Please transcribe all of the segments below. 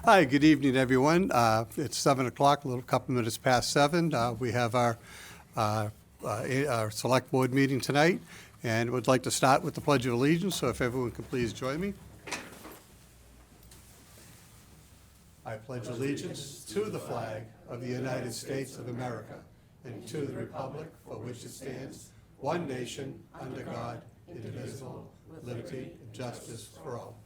Hi, good evening, everyone. It's 7 o'clock, a little couple minutes past 7. We have our select board meeting tonight, and would like to start with the Pledge of Allegiance, so if everyone could please join me. I pledge allegiance to the flag of the United States of America and to the republic for which it stands, one nation, under God, indivisible, with liberty and justice for all.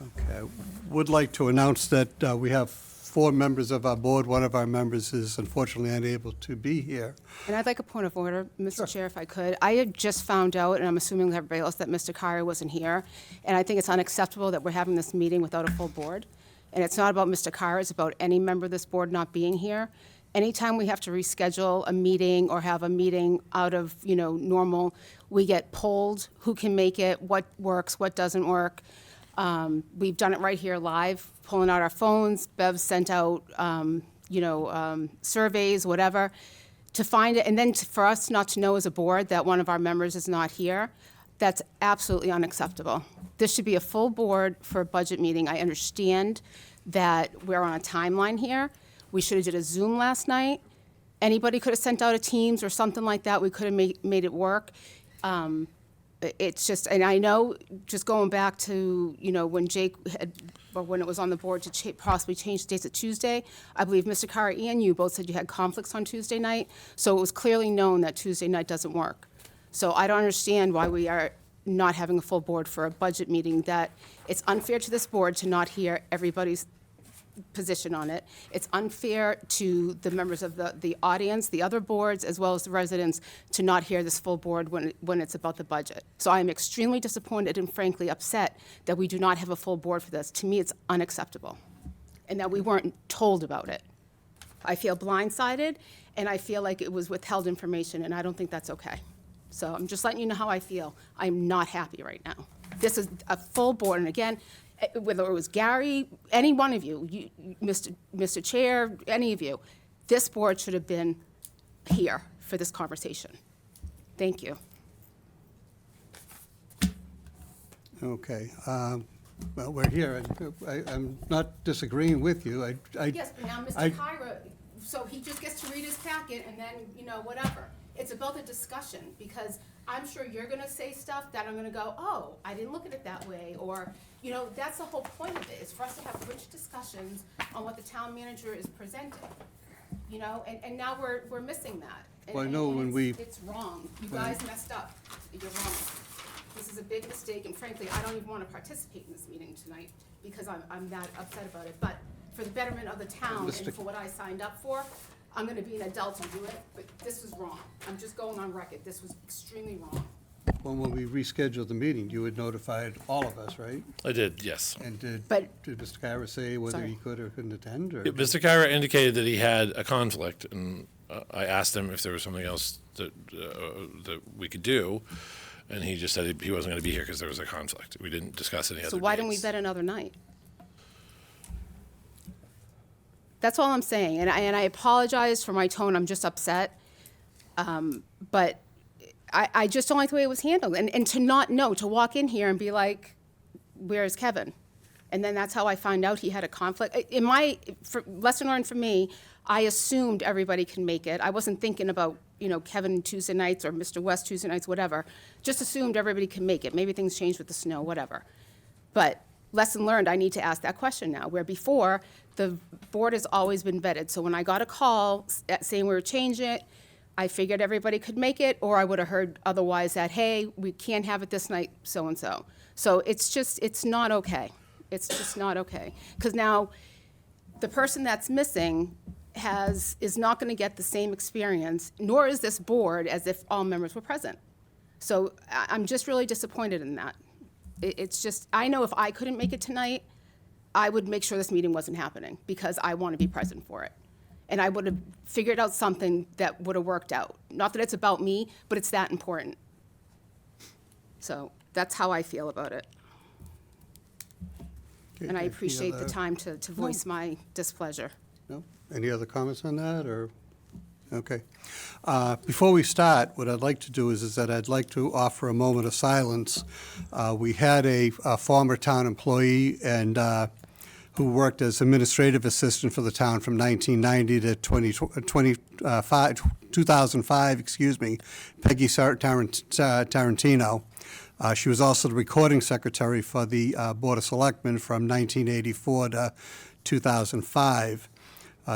Okay, would like to announce that we have 4 members of our board. One of our members is unfortunately unable to be here. And I'd like a point of order, Mr. Sure. Chair, if I could. I had just found out, and I'm assuming everybody else, that Mr. Kira wasn't here. And I think it's unacceptable that we're having this meeting without a full board. And it's not about Mr. Kira, it's about any member of this board not being here. Anytime we have to reschedule a meeting or have a meeting out of, normal, we get polled, who can make it, what works, what doesn't work. We've done it right here live, pulling out our phones. Bev sent out, surveys, whatever, to find it. And then for us not to know as a board that one of our members is not here, that's absolutely unacceptable. This should be a full board for a budget meeting. I understand that we're on a timeline here. We should have did a Zoom last night. Anybody could have sent out a Teams or something like that. We could have made it work. It's just, and I know, just going back to, when Jake had, or when it was on the board to possibly change the dates to Tuesday, I believe Mr. Kara and you both said you had conflicts on Tuesday night, so it was clearly known that Tuesday night doesn't work. So I don't understand why we are not having a full board for a budget meeting, that it's unfair to this board to not hear everybody's position on it. It's unfair to the members of the audience, the other boards, as well as the residents, to not hear this full board when it's about the budget. So I am extremely disappointed and frankly upset that we do not have a full board for this. To me, it's unacceptable, and that we weren't told about it. I feel blindsided, and I feel like it was withheld information, and I don't think that's okay. So I'm just letting you know how I feel. I'm not happy right now. This is a full board, and again, whether it was Gary, any one of you, Mr. Chair, any of you, this board should have been here for this conversation. Thank you. Okay, well, we're here. I'm not disagreeing with you. Yes, but now Mr. Kira, so he just gets to read his packet and then, whatever. It's about the discussion, because I'm sure you're gonna say stuff that I'm gonna go, oh, I didn't look at it that way, or, that's the whole point of it, is for us to have rich discussions on what the town manager is presenting, and now we're missing that. And- Well, I know and when it's wrong. You guys messed up. You're wrong. This is a big mistake, and frankly, I don't even wanna participate in this meeting tonight, because I'm that upset about it. But for the betterment of the town and for what I signed up for, I'm gonna be an adult and do it, but this was wrong. I'm just going on record. This was extremely wrong. Well, when we rescheduled the meeting, you had notified all of us, right? I did, yes. And did But- Mr. Kara say whether Sorry. he could or couldn't attend, or? Mr. Kyra indicated that he had a conflict, and I asked him if there was something else that we could do, and he just said he wasn't going to be here because there was a conflict. We didn't discuss any other So why didn't we dates. bet another night? That's all I'm saying, and I apologize for my tone. I'm just upset. But I just don't like the way it was handled. And to not know, to walk in here and be like, where's Kevin? And then that's how I found out he had a conflict. Lesson learned for me, I assumed everybody can make it. I wasn't thinking about, Kevin Tuesday nights or Mr. West Tuesday nights, whatever. Just assumed everybody can make it. Maybe things changed with the snow, whatever. But lesson learned, I need to ask that question now, where before, the board has always been vetted. So when I got a call saying we were changing it, I figured everybody could make it, or I would have heard otherwise that, hey, we can't have it this night, so-and-so. So it's not okay. It's just not okay. Because now, the person that's missing is not going to get the same experience, nor is this board, as if all members were present. So I'm just really disappointed in that. It's just, I know if I couldn't make it tonight, I would make sure this meeting wasn't happening, because I want to be present for it. And I would have figured out something that would have worked out. Not that it's about me, but it's that important. So that's how I feel about it. Okay, And I any appreciate the other- time to voice my displeasure. No? Any other comments on that, or? Okay. Before we start, what I'd like to do is that I'd like to offer a moment of silence. We had a former town employee and who worked as administrative assistant for the town from 1990 to 2005, Peggy Tarantino. She was also the recording secretary for the Board of Selectmen from 1984 to 2005.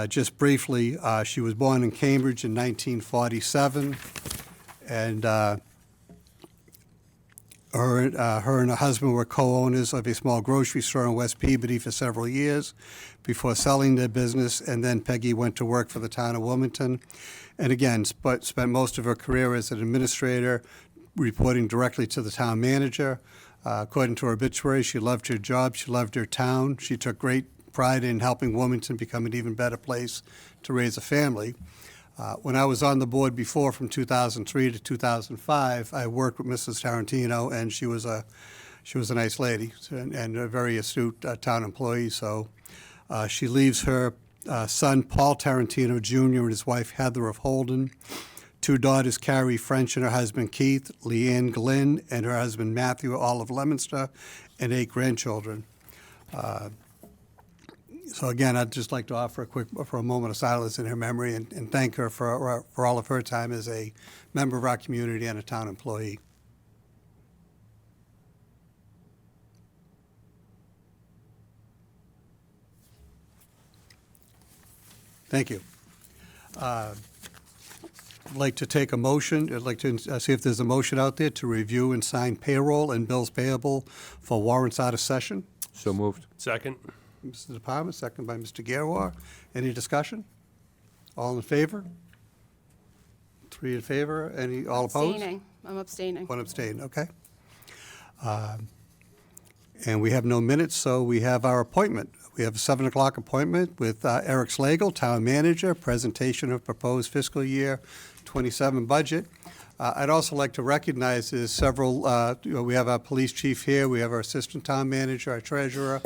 Just briefly, she was born in Cambridge in 1947, and her and her husband were co-owners of a small grocery store in West Peabody for several years before selling their business, and then Peggy went to work for the town of Wilmington, and again, spent most of her career as an administrator, reporting directly to the town manager. According to her obituary, she loved her job, she loved her town, she took great pride in helping Wilmington become an even better place to raise a family. When I was on the board before, from 2003 to 2005, I worked with Mrs. Tarantino, and she was a nice lady and a very astute town employee. So she leaves her son, Paul Tarantino Jr., and his wife, Heather of Holden, 2 daughters, Carrie French and her husband, Keith, Leanne Glynn and her husband, Matthew, all of Leominster, and 8 grandchildren. So again, I'd just like to offer a moment of silence in her memory and thank her for all of her time as a member of our community and a town employee. Thank you. I'd like to take a motion. I'd like to see if there's a motion out there to review and sign payroll and bills payable for warrants out of session. So moved. Second. Mr. De Palma, second by Mr. Gerwar. Any discussion? All in favor? 3 in favor. All opposed? Abstaining. I'm abstaining. 1 abstain, okay. And we have no minutes, so we have our appointment. We have a 7 o'clock appointment with Eric Slagle, Town Manager, presentation of proposed fiscal year 27 budget. I'd also like to recognize there's several, we have our police chief here, we have our assistant town manager, our treasurer,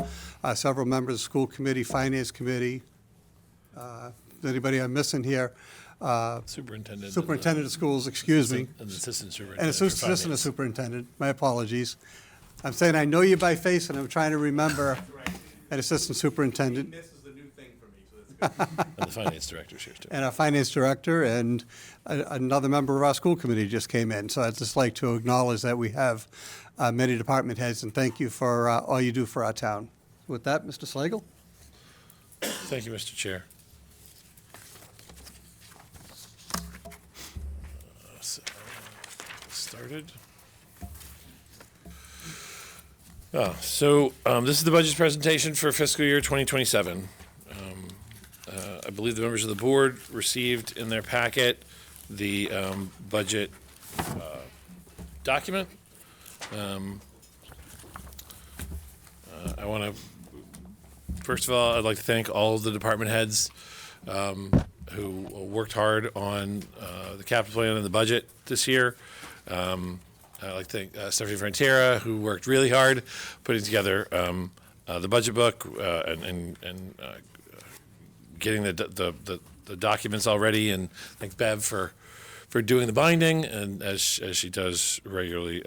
several members of the school committee, finance committee. Anybody I'm missing here? Superintendent. Superintendent of schools, excuse me. And assistant superintendent. And for assistant finance. superintendent, my apologies. I'm saying I know you by face, and I'm trying to remember an assistant superintendent. This is the new thing for me, so that's good. And the finance director's here too. And our finance director, and another member of our school committee just came in. So I'd just like to acknowledge that we have many department heads, and thank you for all you do for our town. With that, Mr. Slagle? Thank you, Mr. Chair. Started. So this is the budget presentation for fiscal year 2027. I believe the members of the board received in their packet the budget document. I want to, first of all, I'd like to thank all of the department heads who worked hard on the capital plan and the budget this year. I'd like to thank Stephanie Frontiera, who worked really hard putting together the budget book and getting the documents all ready, and thank Bev for doing the binding, and as she does regularly,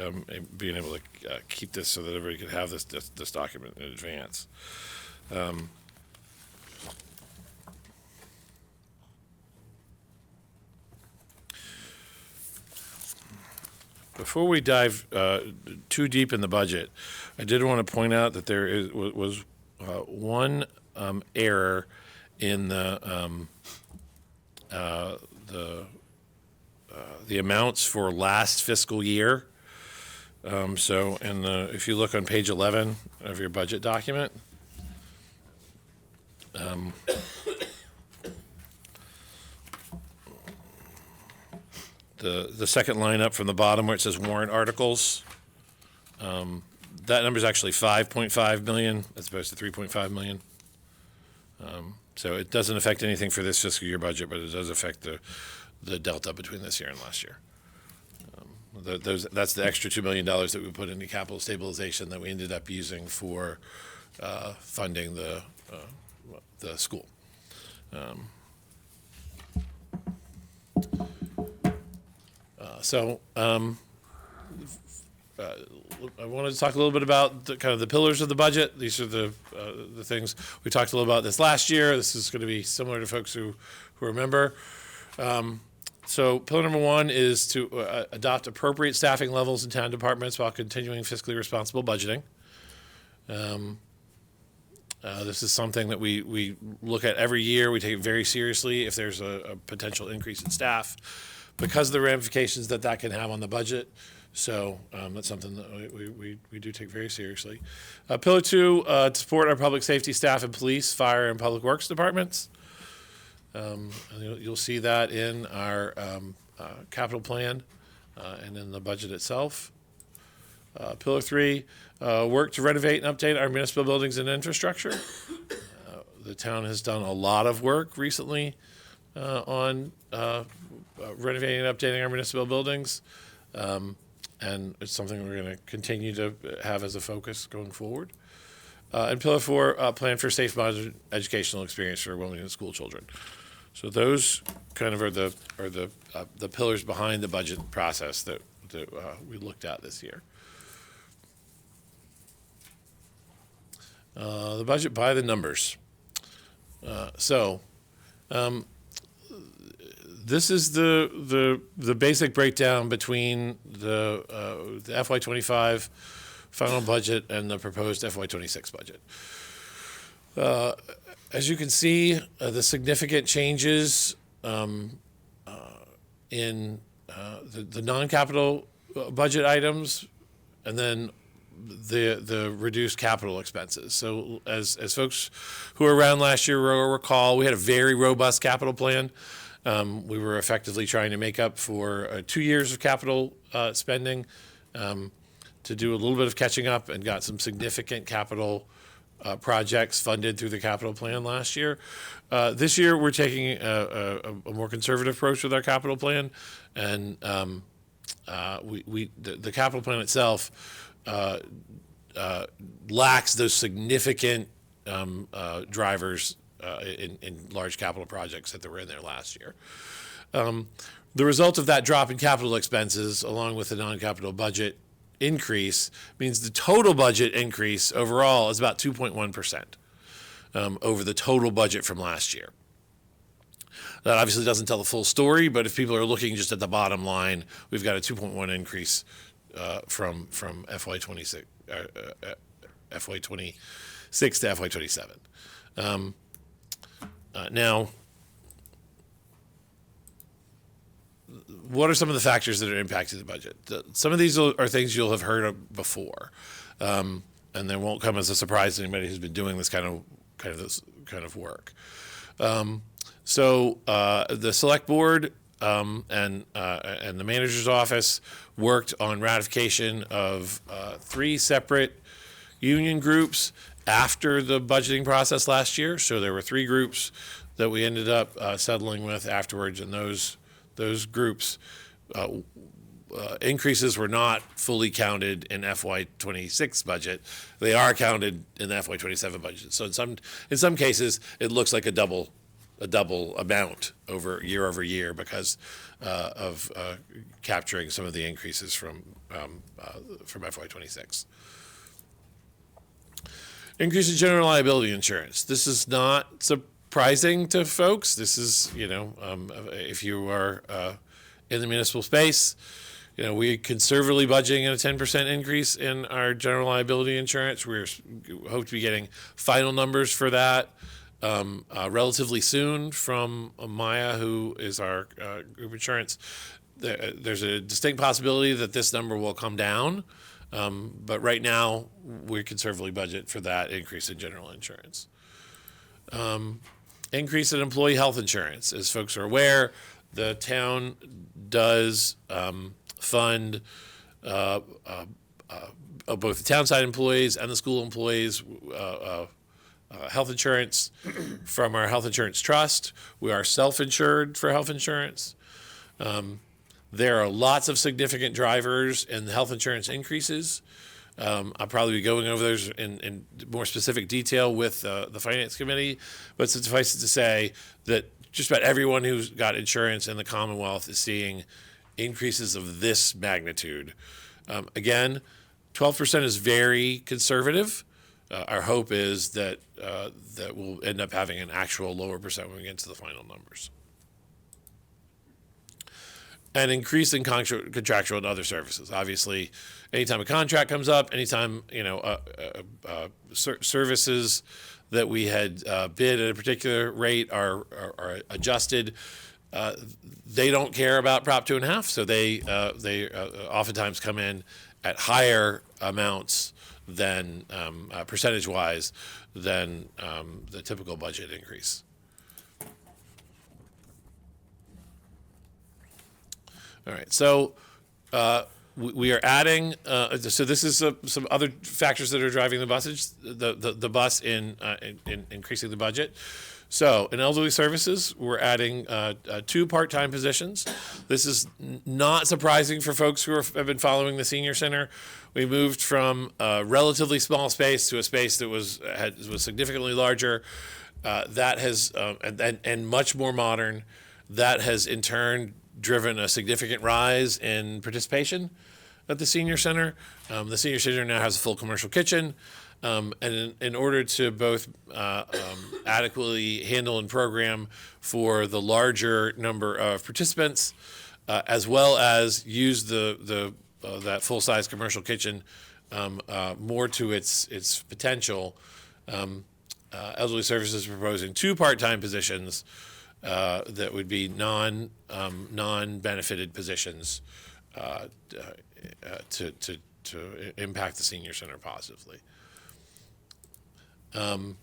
being able to keep this so that everybody could have this document in advance. Before we dive too deep in the budget, I did want to point out that there was one error in the amounts for last fiscal year. So if you look on page 11 of your budget document, the second line up from the bottom where it says warrant articles, that number is actually 5.5 million as opposed to 3.5 million. So it doesn't affect anything for this fiscal year budget, but it does affect the delta between this year and last year. That's the extra $2 million that we put into capital stabilization that we ended up using for funding the I wanted to talk a little bit about the pillars of the budget. These are the things we talked a little about this last year. This is going to be similar to folks who remember. So pillar number one is to adopt appropriate staffing levels in town departments while continuing fiscally responsible budgeting. This is something that we look at every year. We take it very seriously if there's a potential increase in staff because of the ramifications that can have on the budget. So that's something that we do take very seriously. Pillar two, to support our public safety staff and police, fire, and public works departments. And you'll see that in our capital plan and in the budget itself. Pillar three, work to renovate and update our municipal buildings and infrastructure. The town has done a lot of work recently on renovating and updating our municipal buildings. And it's something we're going to continue to have as a focus going forward. And pillar four, plan for safe modern educational experience for Wilmington school children. So those kind of are the pillars behind the budget process that we looked at this year. The budget by the numbers. This is the basic breakdown between the FY25 final budget and the proposed FY26 budget. As you can see, the significant changes in the non-capital budget items, and then the reduced capital expenses. So as folks who were around last year will recall, we had a very robust capital plan. We were effectively trying to make up for 2 years of capital spending to do a little bit of catching up, and got some significant capital projects funded through the capital plan last year. This year, we're taking a more conservative approach with our capital plan, and the capital plan itself lacks those significant drivers in large capital projects that were in there last year. The result of that drop in capital expenses, along with the non-capital budget increase, means the total budget increase overall is about 2.1% over the total budget from last year. That obviously doesn't tell the full story, but if people are looking just at the bottom line, we've got a 2.1 increase from FY26 to FY27. Now, what are some of the factors that are impacting the budget? Some of these are things you'll have heard of before, and they won't come as a surprise to anybody who's been doing this kind of work. So the select board and the manager's office worked on ratification of 3 separate union groups after the budgeting process last year. So there were 3 groups that we ended up settling with afterwards, and those groups increases were not fully counted in FY26 budget. They are counted in the FY27 budget. So in some cases, it looks like a double amount over year because of capturing some of the increases from FY26. Increase in general liability insurance. This is not surprising to folks. This is, if you are in the municipal space, we conservatively budgeting at a 10% increase in our general liability insurance. We hope to be getting final numbers for that relatively soon from Maya, who is our group insurance. There's a distinct possibility that this number will come down. But right now, we conservatively budget for that increase in general insurance. Increase in employee health insurance. As folks are aware, the town does fund both the town side employees and the school employees health insurance from our health insurance trust. We are self-insured for health insurance. There are lots of significant drivers in the health insurance increases. I'll probably be going over those in more specific detail with the Finance Committee, but suffice it to say that just about everyone who's got insurance in the Commonwealth is seeing increases of this magnitude. Again, 12% is very conservative. Our hope is that that we'll end up having an actual lower percent when we get to the final numbers. And increase in contractual and other services. Obviously, anytime a contract comes up, anytime services that we had bid at a particular rate are adjusted, they don't care about Prop 2.5, so they oftentimes come in at higher amounts than percentage-wise than the typical budget increase. All right, so we are adding. So this is some other factors that are driving the bus in increasing the budget. So in elderly services, we're adding 2 part-time positions. This is not surprising for folks who have been following the senior center. We moved from a relatively small space to a space that was significantly larger. That has and much more modern. That has in turn driven a significant rise in participation at the senior center. The senior center now has a full commercial kitchen. And in order to both adequately handle and program for the larger number of participants, as well as use that full-size commercial kitchen more to its potential, Elderly Services is proposing 2 part-time positions that would be non-benefited positions to impact the senior center positively. In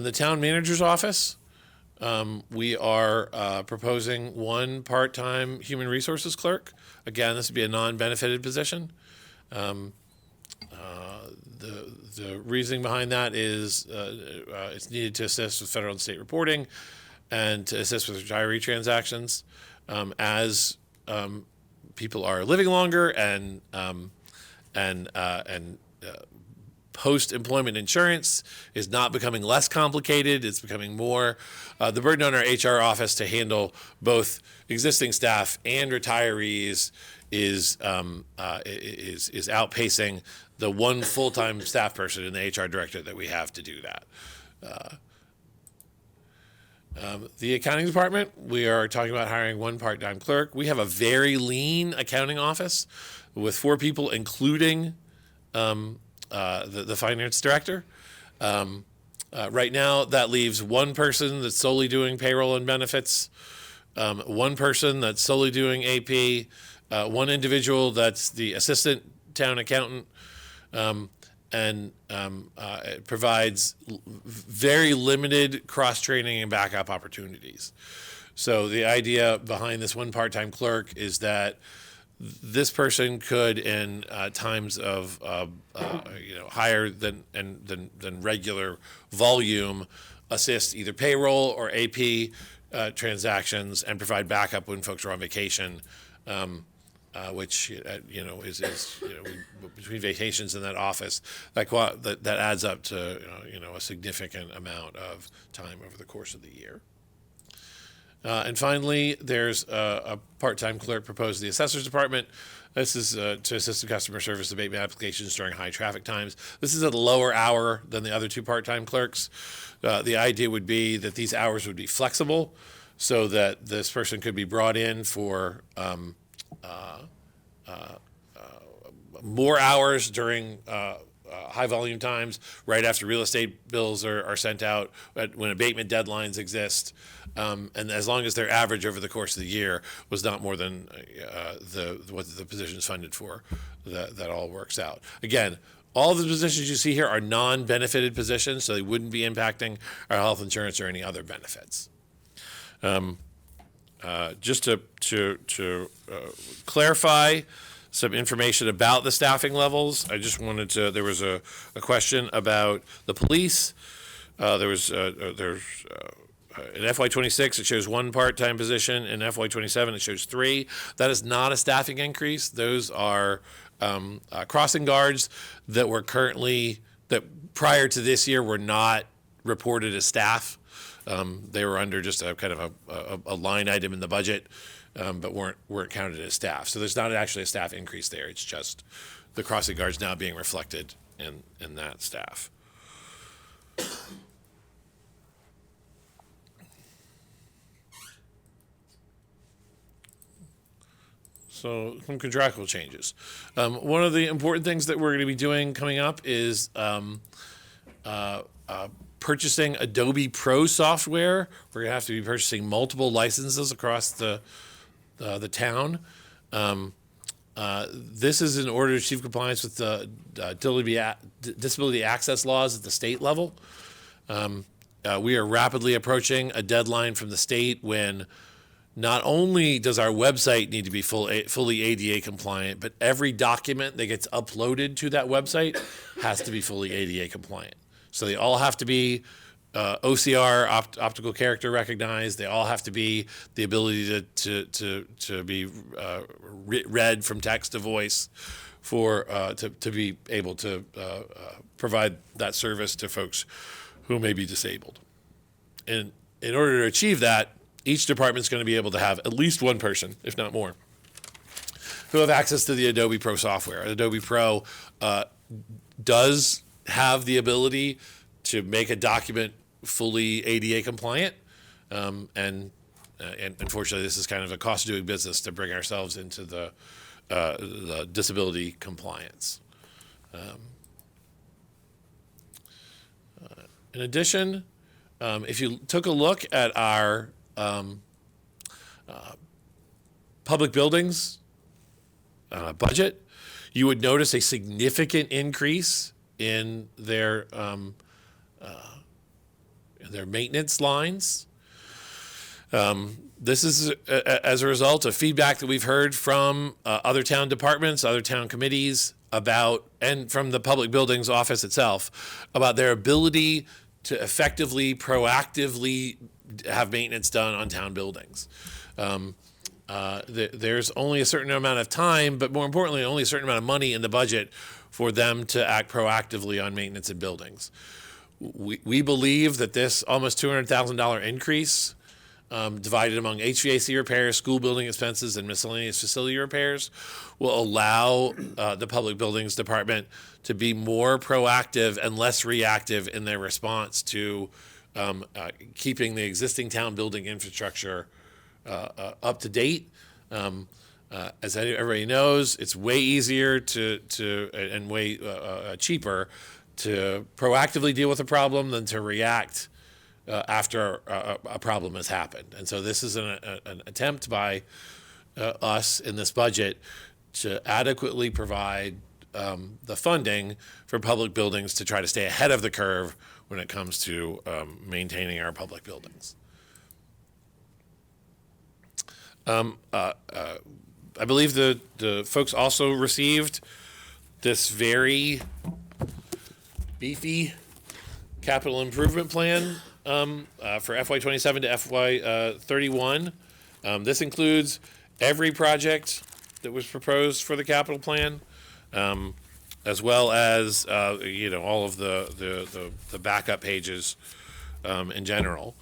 the town manager's office, we are proposing 1 part-time human resources clerk. Again, this would be a non-benefited position. The reasoning behind that is it's needed to assist with federal and state reporting and to assist with retiree transactions as people are living longer and post-employment insurance is not becoming less complicated. It's becoming more. The burden on our HR office to handle both existing staff and retirees is outpacing the 1 full-time staff person and the HR director that we have to do that. The accounting department, we are talking about hiring 1 part-time clerk. We have a very lean accounting office with 4 people, including the finance director. Right now, that leaves 1 person that's solely doing payroll and benefits, 1 person that's solely doing AP, 1 individual that's the assistant town accountant, and it provides very limited cross-training and backup opportunities. So the idea behind this 1 part-time clerk is that this person could, in times of higher than regular volume, assist either payroll or AP transactions and provide backup when folks are on vacation, which is between vacations in that office that adds up to a significant amount of time over the course of the year. And finally, there's a part-time clerk proposed to the assessor's department. This is to assist in customer service abatement applications during high traffic times. This is at a lower hour than the other 2 part-time clerks. The idea would be that these hours would be flexible so that this person could be brought in for more hours during high volume times, right after real estate bills are sent out, when abatement deadlines exist. And as long as their average over the course of the year was not more than what the position is funded for, that all works out. Again, all of the positions you see here are non-benefited positions, so they wouldn't be impacting our health insurance or any other benefits. Just to clarify some information about the staffing levels, I just wanted to. There was a question about the police. There's in FY26, it shows 1 part-time position. In FY27, it shows 3. That is not a staffing increase. Those are crossing guards that prior to this year were not reported as staff. They were under just a kind of a line item in the budget, but weren't counted as staff. So there's not actually a staff increase there. It's just the crossing guards now being reflected in that staff. So some contractual changes. One of the important things that we're going to be doing coming up is purchasing Adobe Pro software. We're going to have to be purchasing multiple licenses across the town. This is in order to achieve compliance with the disability access laws at the state level. We are rapidly approaching a deadline from the state when not only does our website need to be fully ADA compliant, but every document that gets uploaded to that website has to be fully ADA compliant. So they all have to be OCR, optical character recognized. They all have to be the ability to be read from text to voice to be able to provide that service to folks who may be disabled. And in order to achieve that, each department's going to be able to have at least one person, if not more, who have access to the Adobe Pro software. Adobe Pro does have the ability to make a document fully ADA compliant, and unfortunately, this is kind of a cost of doing business to bring ourselves into the disability compliance. In addition, if you took a look at our public buildings budget, you would notice a significant increase in their maintenance lines. This is as a result of feedback that we've heard from other town departments, other town committees about, and from the public buildings office itself, about their ability to effectively, proactively have maintenance done on town buildings. There's only a certain amount of time, but more importantly, only a certain amount of money in the budget for them to act proactively on maintenance in buildings. We believe that this almost $200,000 increase, divided among HVAC repairs, school building expenses, and miscellaneous facility repairs, will allow the Public Buildings Department to be more proactive and less reactive in their response to keeping the existing town building infrastructure up to date. As everybody knows, it's way easier and way cheaper to proactively deal with a problem than to react after a problem has happened. And so this is an attempt by us in this budget to adequately provide the funding for public buildings to try to stay ahead of the curve when it comes to maintaining our public buildings. I believe the folks also received this very beefy capital improvement plan for FY27 to FY31. This includes every project that was proposed for the capital plan, as well as all of the backup pages in general.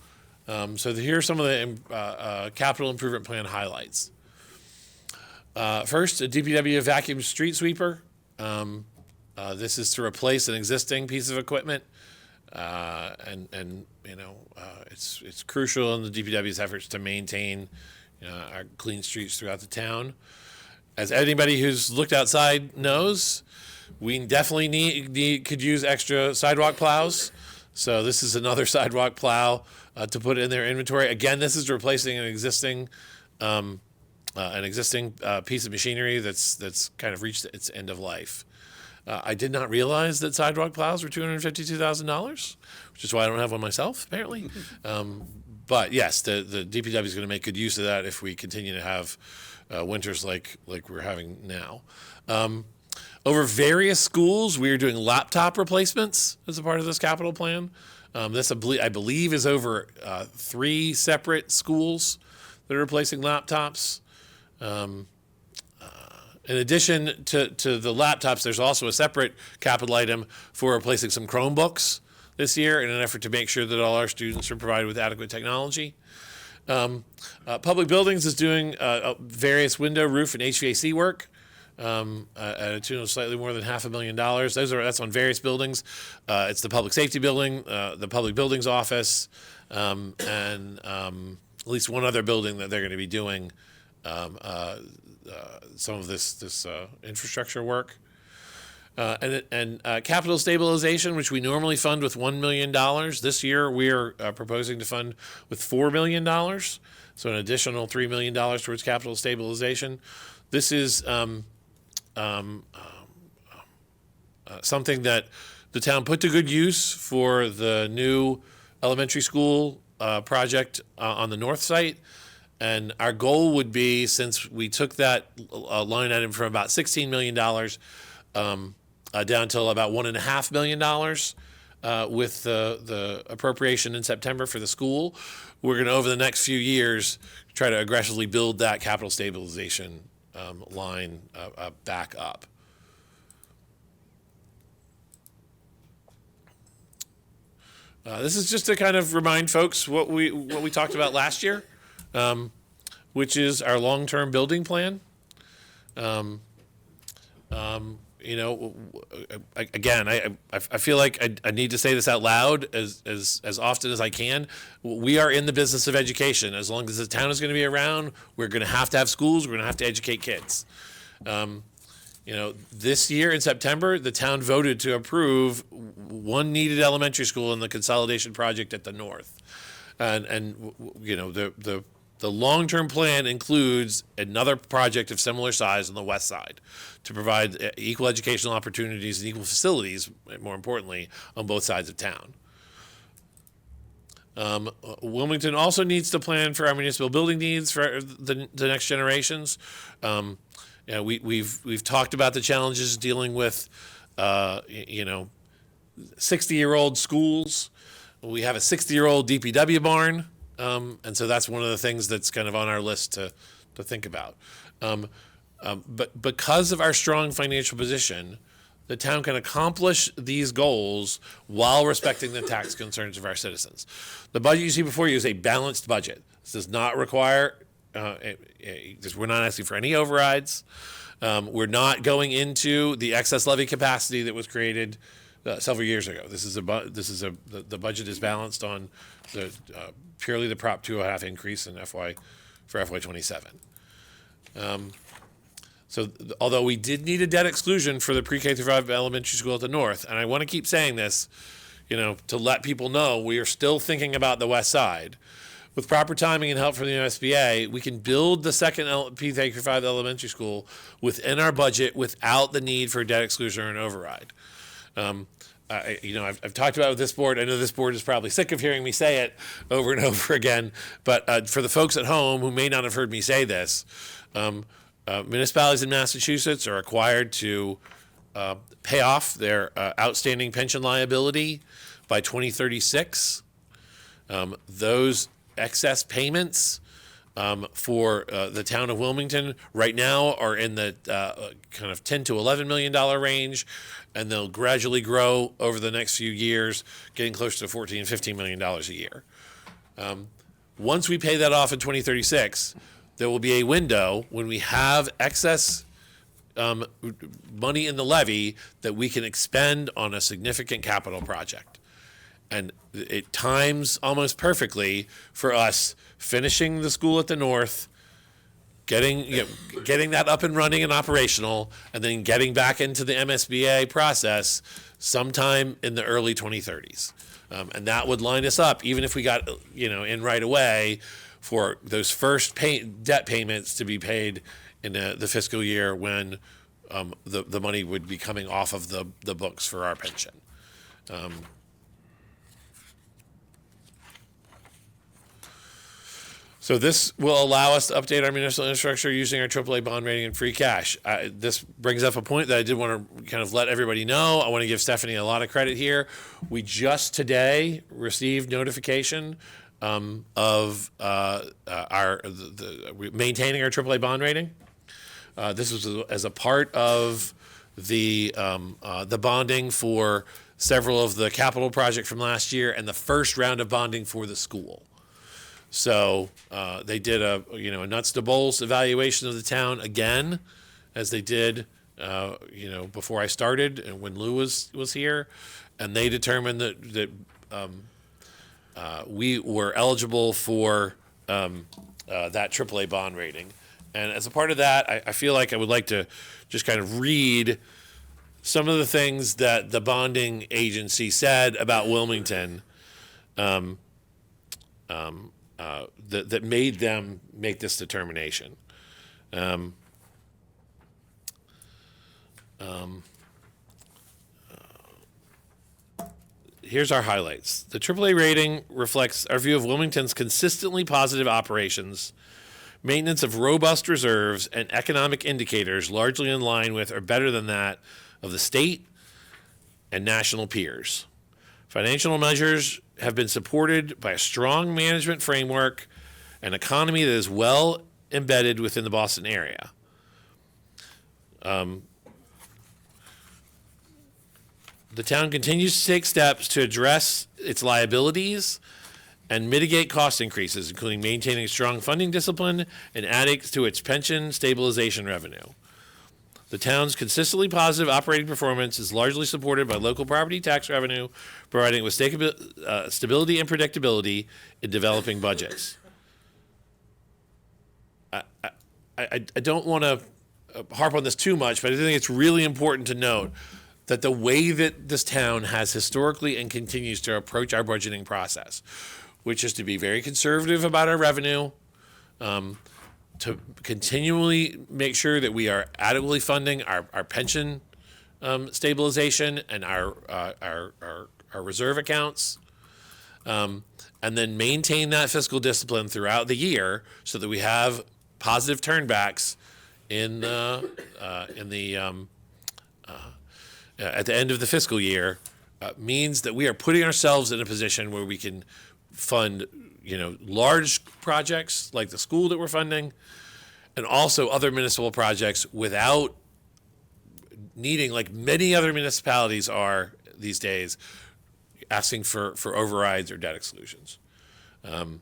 So here are some of the capital improvement plan highlights. First, a DPW vacuum street sweeper. This is to replace an existing piece of equipment, it's crucial in the DPW's efforts to maintain our clean streets throughout the town. As anybody who's looked outside knows, we definitely could use extra sidewalk plows. So this is another sidewalk plow to put in their inventory. Again, this is replacing an existing piece of machinery that's kind of reached its end of life. I did not realize that sidewalk plows were $252,000, which is why I don't have one myself, apparently. But yes, the DPW is going to make good use of that if we continue to have winters like we're having now. Over various schools, we are doing laptop replacements as a part of this capital plan. This, I believe, is over 3 separate schools that are replacing laptops. In addition to the laptops, there's also a separate capital item for replacing some Chromebooks this year in an effort to make sure that all our students are provided with adequate technology. Public Buildings is doing various window, roof, and HVAC work at a tune of slightly more than $500,000. That's on various buildings. It's the Public Safety Building, the Public Buildings Office, and at least one other building that they're going to be doing some of this infrastructure work. And capital stabilization, which we normally fund with $1 million. This year, we are proposing to fund with $4 million, so an additional $3 million towards capital stabilization. This is something that the town put to good use for the new elementary school project on the north site. And our goal would be, since we took that line item from about $16 million down to about $1.5 million with the appropriation in September for the school, we're going to, over the next few years, try to aggressively build that capital stabilization line back up. This is just to kind of remind folks what we talked about last year, which is our long-term building plan. Again, I feel like I need to say this out loud as often as I can. We are in the business of education. As long as the town is going to be around, we're going to have schools. We're going to have to educate kids. This year in September, the town voted to approve one needed elementary school in the consolidation project at the north. And the long-term plan includes another project of similar size on the west side to provide equal educational opportunities and equal facilities, more importantly, on both sides of town. Wilmington also needs to plan for our municipal building needs for the next generations. We've talked about the challenges dealing with 60-year-old schools. We have a 60-year-old DPW barn. And so that's one of the things that's kind of on our list to think about. But because of our strong financial position, the town can accomplish these goals while respecting the tax concerns of our citizens. The budget you see before you is a balanced budget. This does not require, we're not asking for any overrides. We're not going into the excess levy capacity that was created several years ago. The budget is balanced on purely the Prop 2.5 increase in FY 27. So although we did need a debt exclusion for the pre-K through 5 elementary school at the north, and I want to keep saying this, to let people know we are still thinking about the west side. With proper timing and help from the MSBA, we can build the second pre-K through 5 elementary school within our budget without the need for a debt exclusion or an override. I've talked about it with this board. I know this board is probably sick of hearing me say it over and over again, but for the folks at home who may not have heard me say this, municipalities in Massachusetts are required to pay off their outstanding pension liability by 2036. Those excess payments for the town of Wilmington right now are in the kind of $10 to $11 million range, and they'll gradually grow over the next few years, getting close to $14 and $15 million a year. Once we pay that off in 2036, there will be a window when we have excess money in the levy that we can expend on a significant capital project. And it times almost perfectly for us finishing the school at the north, getting that up and running and operational, and then getting back into the MSBA process sometime in the early 2030s. And that would line us up, even if we got in right away, for those first debt payments to be paid in the fiscal year when the money would be coming off of the books for our pension. So this will allow us to update our municipal infrastructure using our AAA bond rating and free cash. This brings up a point that I did want to kind of let everybody know. I want to give Stephanie a lot of credit here. We just today received notification of maintaining our AAA bond rating. This was as a part of the bonding for several of the capital project from last year, and the first round of bonding for the school. So they did a nuts to bolts evaluation of the town again, as they did before I started and when Lou was here, and they determined that we were eligible for that AAA bond rating. And as a part of that, I feel like I would like to just kind of read some of the things that the bonding agency said about Wilmington that made them make this determination. Here's our highlights. The AAA rating reflects our view of Wilmington's consistently positive operations, maintenance of robust reserves, and economic indicators largely in line with or better than that of the state and national peers. Financial measures have been supported by a strong management framework, an economy that is well embedded within the Boston area. The town continues to take steps to address its liabilities and mitigate cost increases, including maintaining strong funding discipline and adding to its pension stabilization revenue. The town's consistently positive operating performance is largely supported by local property tax revenue, providing it with stability and predictability in developing budgets. I don't want to harp on this too much, but I think it's really important to note that the way that this town has historically and continues to approach our budgeting process, which is to be very conservative about our revenue, to continually make sure that we are adequately funding our pension stabilization and our reserve accounts, and then maintain that fiscal discipline throughout the year so that we have positive turnbacks at the end of the fiscal year, means that we are putting ourselves in a position where we can fund, large projects like the school that we're funding, and also other municipal projects without needing, like many other municipalities are these days, asking for overrides or debt exclusions. The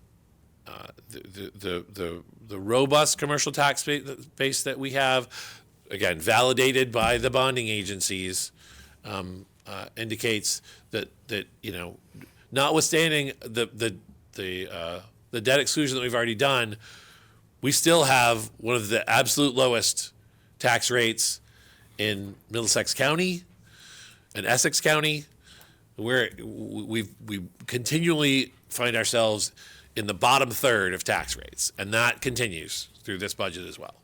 robust commercial tax base that we have, again, validated by the bonding agencies, indicates that notwithstanding the debt exclusion that we've already done, we still have one of the absolute lowest tax rates in Middlesex County and Essex County, where we continually find ourselves in the bottom third of tax rates, and that continues through this budget as well.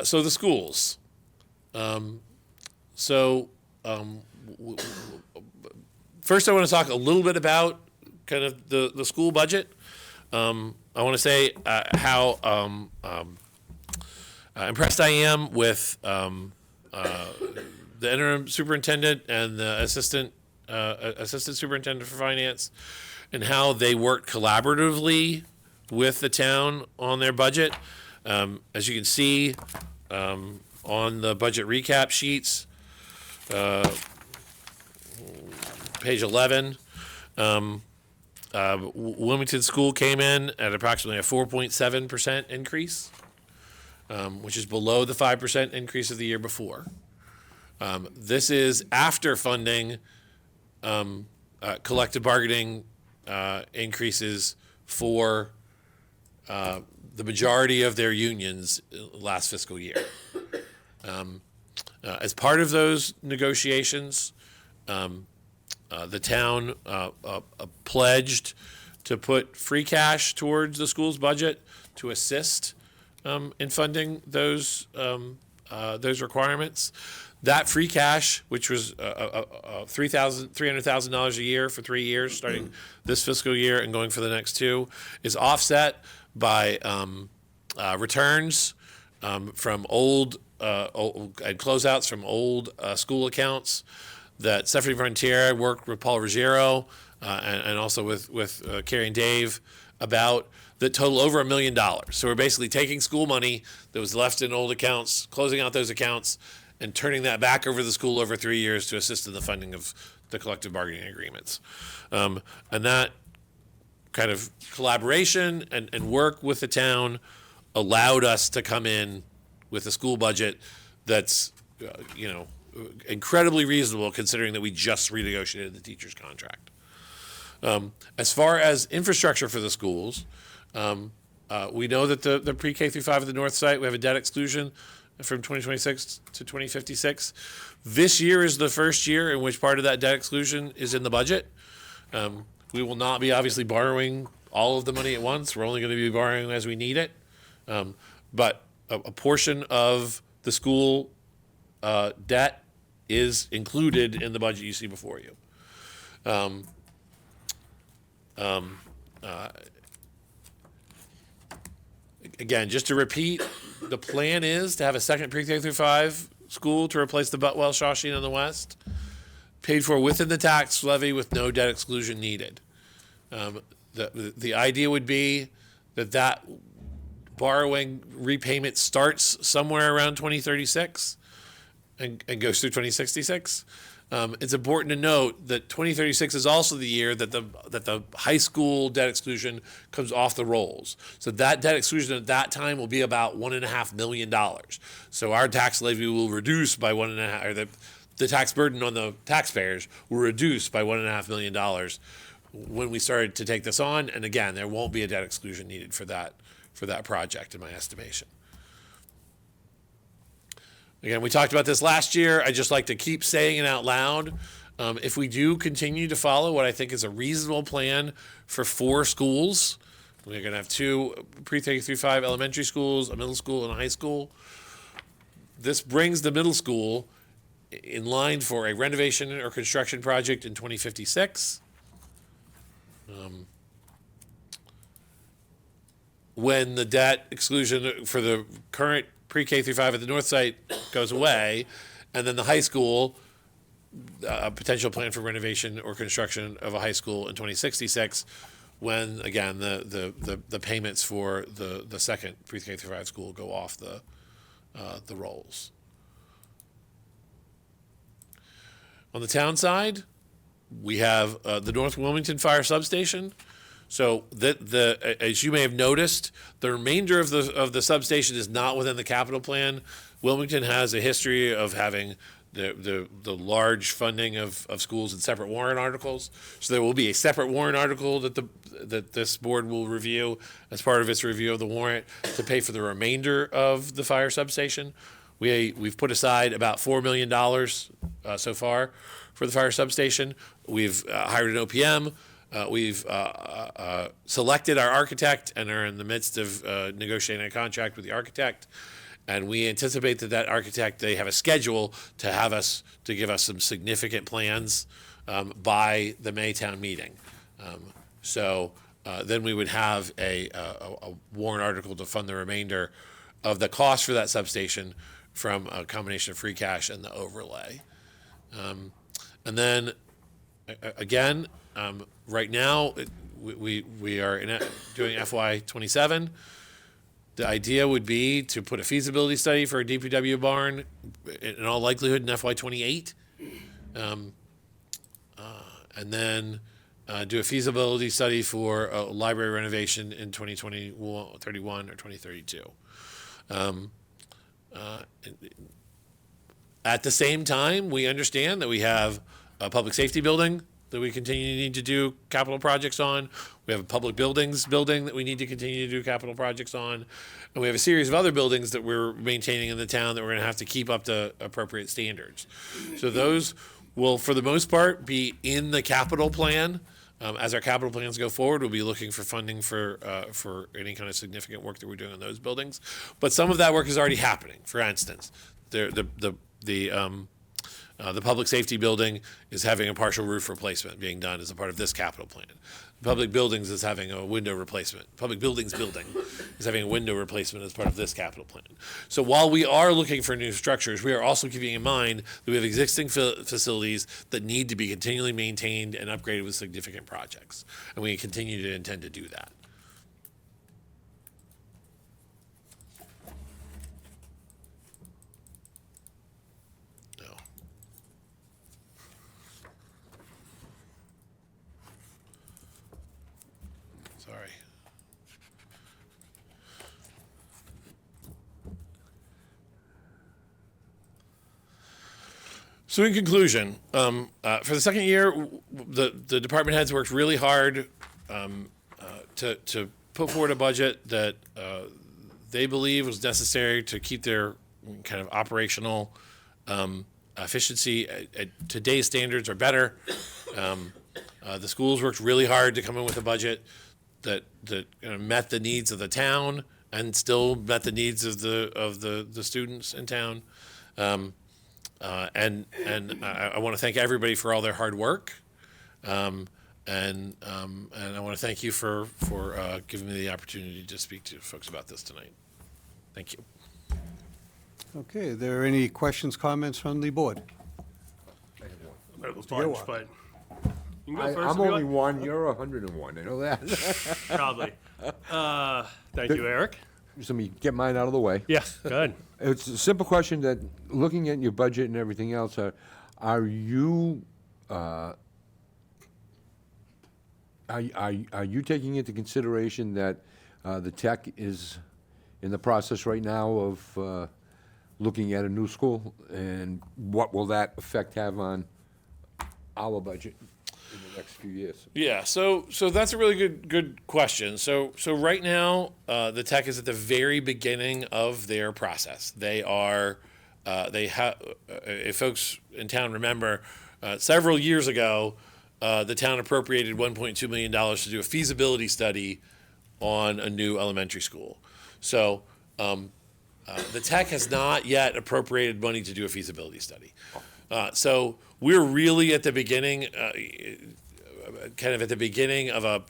So the schools. First, I want to talk a little bit about kind of the school budget. I want to say how impressed I am with the interim superintendent and the assistant superintendent for finance, and how they worked collaboratively with the town on their budget. As you can see on the budget recap sheets, page 11, Wilmington School came in at approximately a 4.7% increase, which is below the 5% increase of the year before. This is after funding collective bargaining increases for the majority of their unions last fiscal year. As part of those negotiations, the town pledged to put free cash towards the school's budget to assist in funding those requirements. That free cash, which was $300,000 a year for 3 years, starting this fiscal year and going for the next two, is offset by returns from old and closeouts from old school accounts that Stephanie Frontier worked with Paul Ruggiero and also with Carrie and Dave about that total over $1 million. So we're basically taking school money that was left in old accounts, closing out those accounts, and turning that back over to the school over 3 years to assist in the funding of the collective bargaining agreements. And that kind of collaboration and work with the town allowed us to come in with a school budget that's, incredibly reasonable considering that we just renegotiated the teacher's contract. As far as infrastructure for the schools, we know that the pre-K through 5 at the north site, we have a debt exclusion from 2026 to 2056. This year is the first year in which part of that debt exclusion is in the budget. We will not be obviously borrowing all of the money at once. We're only going to be borrowing as we need it. But a portion of the school debt is included in the budget you see before you. Again, just to repeat, the plan is to have a second pre-K through 5 school to replace the Butwell Shawshene on the west, paid for within the tax levy with no debt exclusion needed. The idea would be that borrowing repayment starts somewhere around 2036 and goes through 2066. It's important to note that 2036 is also the year that the high school debt exclusion comes off the rolls. So that debt exclusion at that time will be about $1.5 million. So our tax levy will reduce by the tax burden on the taxpayers will reduce by $1.5 million when we started to take this on. And again, there won't be a debt exclusion needed for that project in my estimation. Again, we talked about this last year. I just like to keep saying it out loud. If we do continue to follow what I think is a reasonable plan for 4 schools, we're going to have 2 pre-K through 5 elementary schools, a middle school, and a high school. This brings the middle school in line for a renovation or construction project in 2056. When the debt exclusion for the current pre-K through 5 at the north site goes away, and then the high school, a potential plan for renovation or construction of a high school in 2066, when again the payments for the second pre-K through 5 school go off the rolls. On the town side, we have the North Wilmington Fire Substation. So as you may have noticed, the remainder of the substation is not within the capital plan. Wilmington has a history of having the large funding of schools in separate warrant articles. So there will be a separate warrant article that this board will review as part of its review of the warrant to pay for the remainder of the fire substation. We've put aside about $4 million so far for the fire substation. We've hired an OPM. We've selected our architect and are in the midst of negotiating a contract with the architect. And we anticipate that architect, they have a schedule to give us some significant plans by the May town meeting. So then we would have a warrant article to fund the remainder of the cost for that substation from a combination of free cash and the overlay. And then again, right now we are doing FY27. The idea would be to put a feasibility study for a DPW barn, in all likelihood in FY28, and then do a feasibility study for a library renovation in 2031 or 2032. At the same time, we understand that we have a public safety building that we continue to need to do capital projects on. We have a public buildings building that we need to continue to do capital projects on. And we have a series of other buildings that we're maintaining in the town that we're going to have to keep up to appropriate standards. So those will, for the most part, be in the capital plan. As our capital plans go forward, we'll be looking for funding for any kind of significant work that we're doing on those buildings. But some of that work is already happening. For instance, the The public safety building is having a partial roof replacement being done as a part of this capital plan. Public buildings is having a window replacement. Public buildings building is having a window replacement as part of this capital plan. So while we are looking for new structures, we are also keeping in mind that we have existing facilities that need to be continually maintained and upgraded with significant projects. And we continue to intend to do that. No. Sorry. So in conclusion, for the second year, the department heads worked really hard to put forward a budget that they believe was necessary to keep their kind of operational efficiency at today's standards or better. The schools worked really hard to come in with a budget that met the needs of the town and still met the needs of the students in town. And I want to thank everybody for all their hard work. And I want to thank you for giving me the opportunity to speak to folks about this tonight. Thank you. Okay, are there any questions, comments from the board? A You're bunch, one. but you can go first. I'm if you only like. one, you're 101, I know that. Probably. Thank you, Eric. Just let me get mine out of the way. Yeah, good. It's a simple question that, looking at your budget and everything else, are you taking into consideration that the tech is in the process right now of looking at a new school? And what will that effect have on our budget in the next few years? Yeah, so that's a really good question. So right now, the tech is at the very beginning of their process. They are, if folks in town remember, several years ago, the town appropriated $1.2 million to do a feasibility study on a new elementary school. So the tech has not yet appropriated money to do a feasibility study. So we're really at the beginning, kind of at the beginning of a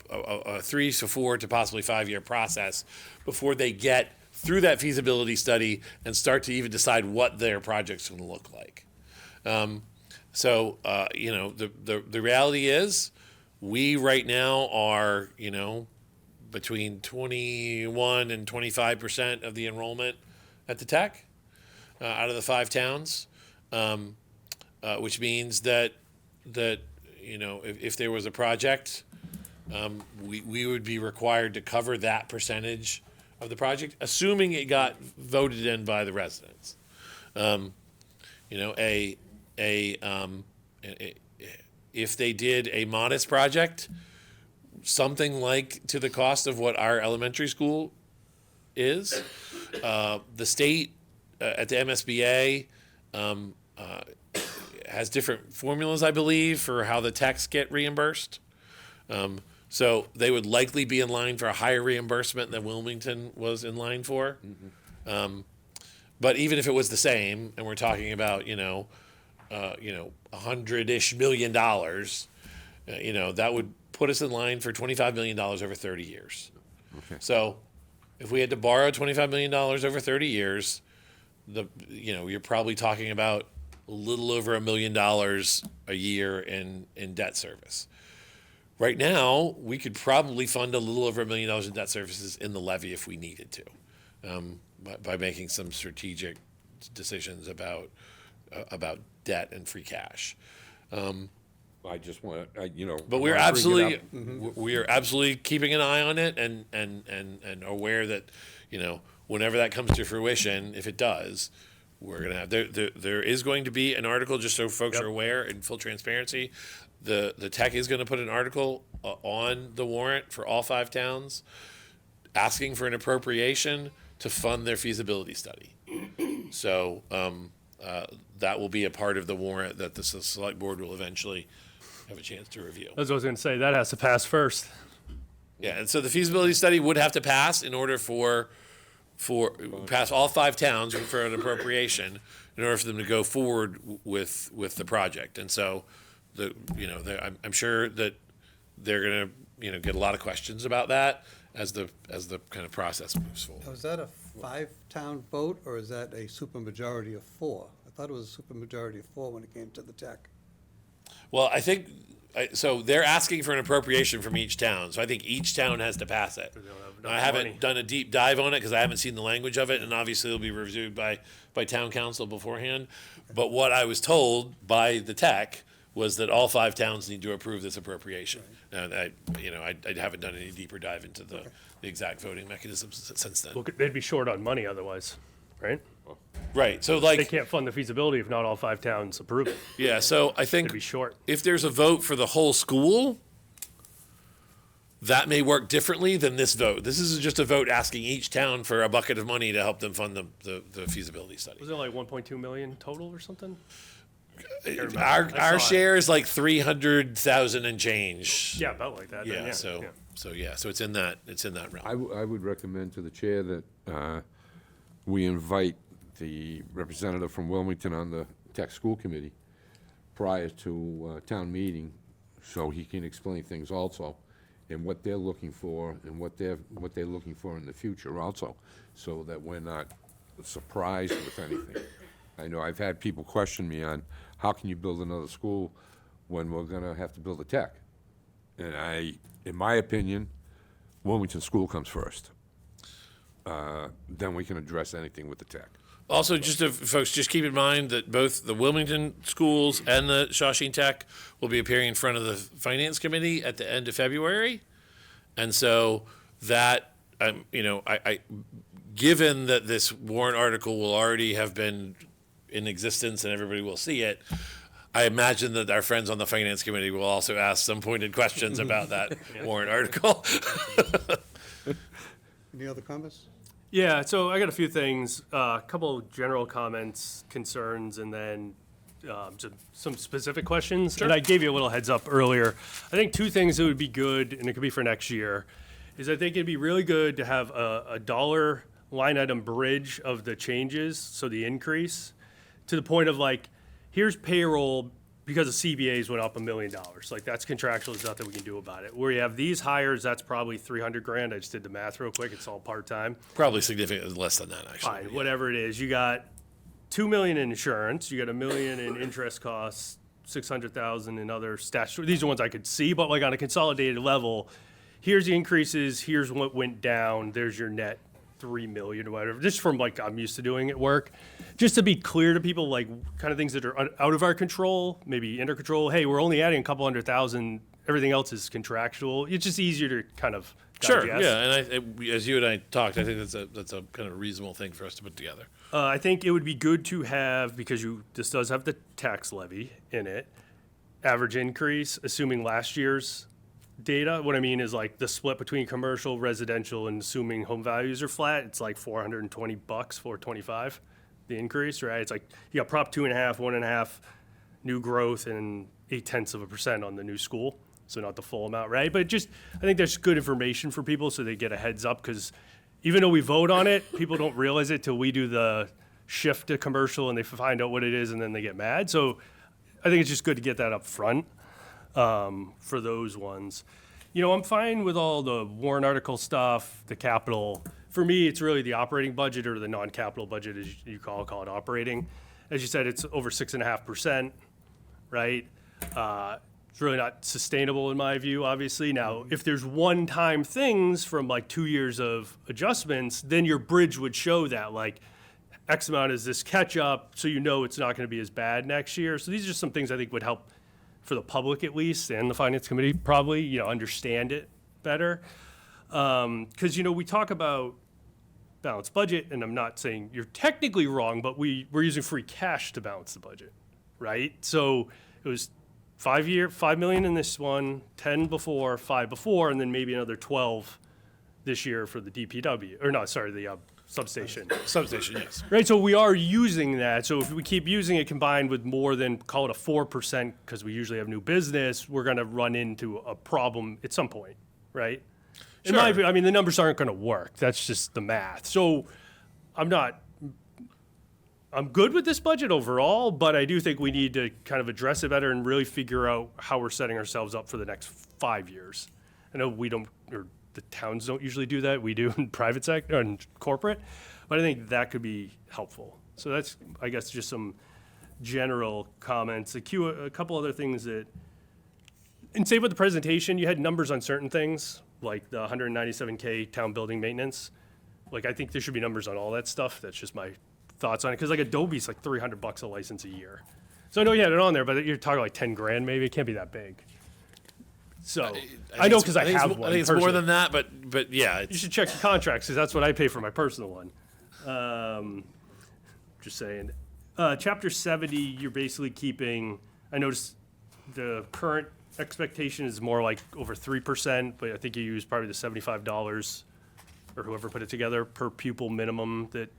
3 to 4 to possibly 5 year process before they get through that feasibility study and start to even decide what their project's going to look like. The reality is we right now are, between 21 and 25% of the enrollment at the tech out of the 5 towns. Which means that if there was a project, we would be required to cover that percentage of the project, assuming it got voted in by the residents. If they did a modest project, something like to the cost of what our elementary school is, the state at the MSBA has different formulas, I believe, for how the techs get reimbursed. So they would likely be in line for a higher reimbursement than Wilmington was in line for. But even if it was the same, and we're talking about, $100-ish million, that would put us in line for $25 million over 30 years. Okay. So if we had to borrow $25 million over 30 years, you're probably talking about a little over $1 million a year in debt service. Right now, we could probably fund a little over $1 million in debt services in the levy if we needed to, by making some strategic decisions about debt and free cash. I just want to, But we're absolutely keeping an eye on it and aware that, whenever that comes to fruition, if it does, we're going to have, there is going to be an article, just so folks are aware, in full transparency. The tech is going to put an article on the warrant for all 5 towns asking for an appropriation to fund their feasibility study. So that will be a part of the warrant that the select board will eventually have a chance to review. As I was going to say, that has to pass first. Yeah, and so the feasibility study would have to pass in order for pass all 5 towns for an appropriation in order for them to go forward with the project. And so, I'm sure that they're going to, get a lot of questions about that as the kind of process moves forward. Now, is that a 5-town vote, or is that a supermajority of 4? I thought it was a supermajority of 4 when it came to the tech. Well, I think, so they're asking for an appropriation from each town, so I think each town has to pass it. Now, I haven't done a deep dive on it because I haven't seen the language of it, and obviously it'll be reviewed by town council beforehand. But what I was told by the tech was that all 5 towns need to approve this appropriation. And I haven't done any deeper dive into the exact voting mechanisms since then. Well, they'd be short on money otherwise, right? Right, so They like, can't fund the feasibility if not all 5 towns approve it. yeah, so I think They'd be short. if there's a vote for the whole school, that may work differently than this vote. This is just a vote asking each town for a bucket of money to help them fund the feasibility study. Was it like 1.2 million total or something? Our I saw it. share is like 300,000 and change. Yeah, about like that. then, Yeah, so it's in that realm. I would recommend to the chair that we invite the representative from Wilmington on the tech school committee prior to town meeting, so he can explain things also, and what they're looking for, and what they're looking for in the future also, so that we're not surprised with anything. I know I've had people question me on, how can you build another school when we're gonna have to build a tech? And in my opinion, Wilmington School comes first. Then we can address anything with the tech. Also, folks, just keep in mind that both the Wilmington schools and the Shawshene Tech will be appearing in front of the Finance Committee at the end of February. And so that, given that this warrant article will already have been in existence and everybody will see it, I imagine that our friends on the Finance Committee will also ask some pointed questions about that warrant article. Any other comments? Yeah, so I got a few things, a couple general comments, concerns, and then some specific questions. And I gave you a little heads up earlier. I think 2 things that would be good, and it could be for next year, is I think it'd be really good to have a dollar line item bridge of the changes, so the increase, to the point of like, here's payroll because the CBAs went up $1 million. Like, that's contractual, there's nothing we can do about it. Where you have these hires, that's probably 300 grand. I just did the math real quick, it's all part-time. Probably significantly less than that, actually. Fine, whatever it is. You got 2 million in insurance, you got $1 million in interest costs, 600,000 in other statutory, these are ones I could see, but like on a consolidated level, here's the increases, here's what went down, there's your net 3 million or whatever, just from like I'm used to doing at work. Just to be clear to people, like kind of things that are out of our control, maybe under control. Hey, we're only adding a couple 100,000, everything else is contractual. It's just easier to kind of Sure, digest. yeah, and as you and I talked, I think that's a kind of reasonable thing for us to put together. I think it would be good to have, because this does have the tax levy in it, average increase, assuming last year's data. What I mean is like the split between commercial, residential, and assuming home values are flat, it's like $420, $425, the increase, right? It's like you got Prop 2.5, 1.5 new growth, and 0.8% on the new school. So not the full amount, right? But just, I think there's good information for people so they get a heads up, because even though we vote on it, people don't realize it till we do the shift to commercial and they find out what it is and then they get mad. So I think it's just good to get that up front for those ones. I'm fine with all the warrant article stuff, the capital. For me, it's really the operating budget or the non-capital budget, as you call it operating. As you said, it's over 6.5%, right? It's really not sustainable in my view, obviously. Now, if there's one-time things from like 2 years of adjustments, then your bridge would show that like X amount is this catch-up, so it's not going to be as bad next year. So these are just some things I think would help for the public at least, and the Finance Committee probably, understand it better. Because, we talk about balanced budget, and I'm not saying you're technically wrong, but we're using free cash to balance the budget, right? So it was 5 million in this one, 10 before, 5 before, and then maybe another 12 this year for the DPW, the substation. Substation, yes. Right, so we are using that. So if we keep using it combined with more than, call it a 4%, because we usually have new business, we're going to run into a problem at some point, right? In my Sure. view, the numbers aren't going to work. That's just the math. So I'm good with this budget overall, but I do think we need to kind of address it better and really figure out how we're setting ourselves up for the next 5 years. I know we don't, or the towns don't usually do that. We do in private sector and corporate, but I think that could be helpful. So that's, I guess, just some general comments. A couple other things that, and same with the presentation, you had numbers on certain things, like the 197K town building maintenance. Like, I think there should be numbers on all that stuff. That's just my thoughts on it. Because like Adobe's like $300 a license a year. So I know you had it on there, but you're talking like 10 grand maybe. It can't be that big. So I know because I have one. I think it's more than that, but yeah. You should check the contracts because that's what I pay for my personal one. Just saying. Chapter 70, you're basically keeping, I noticed the current expectation is more like over 3%, but I think you use probably the $75 or whoever put it together per pupil minimum that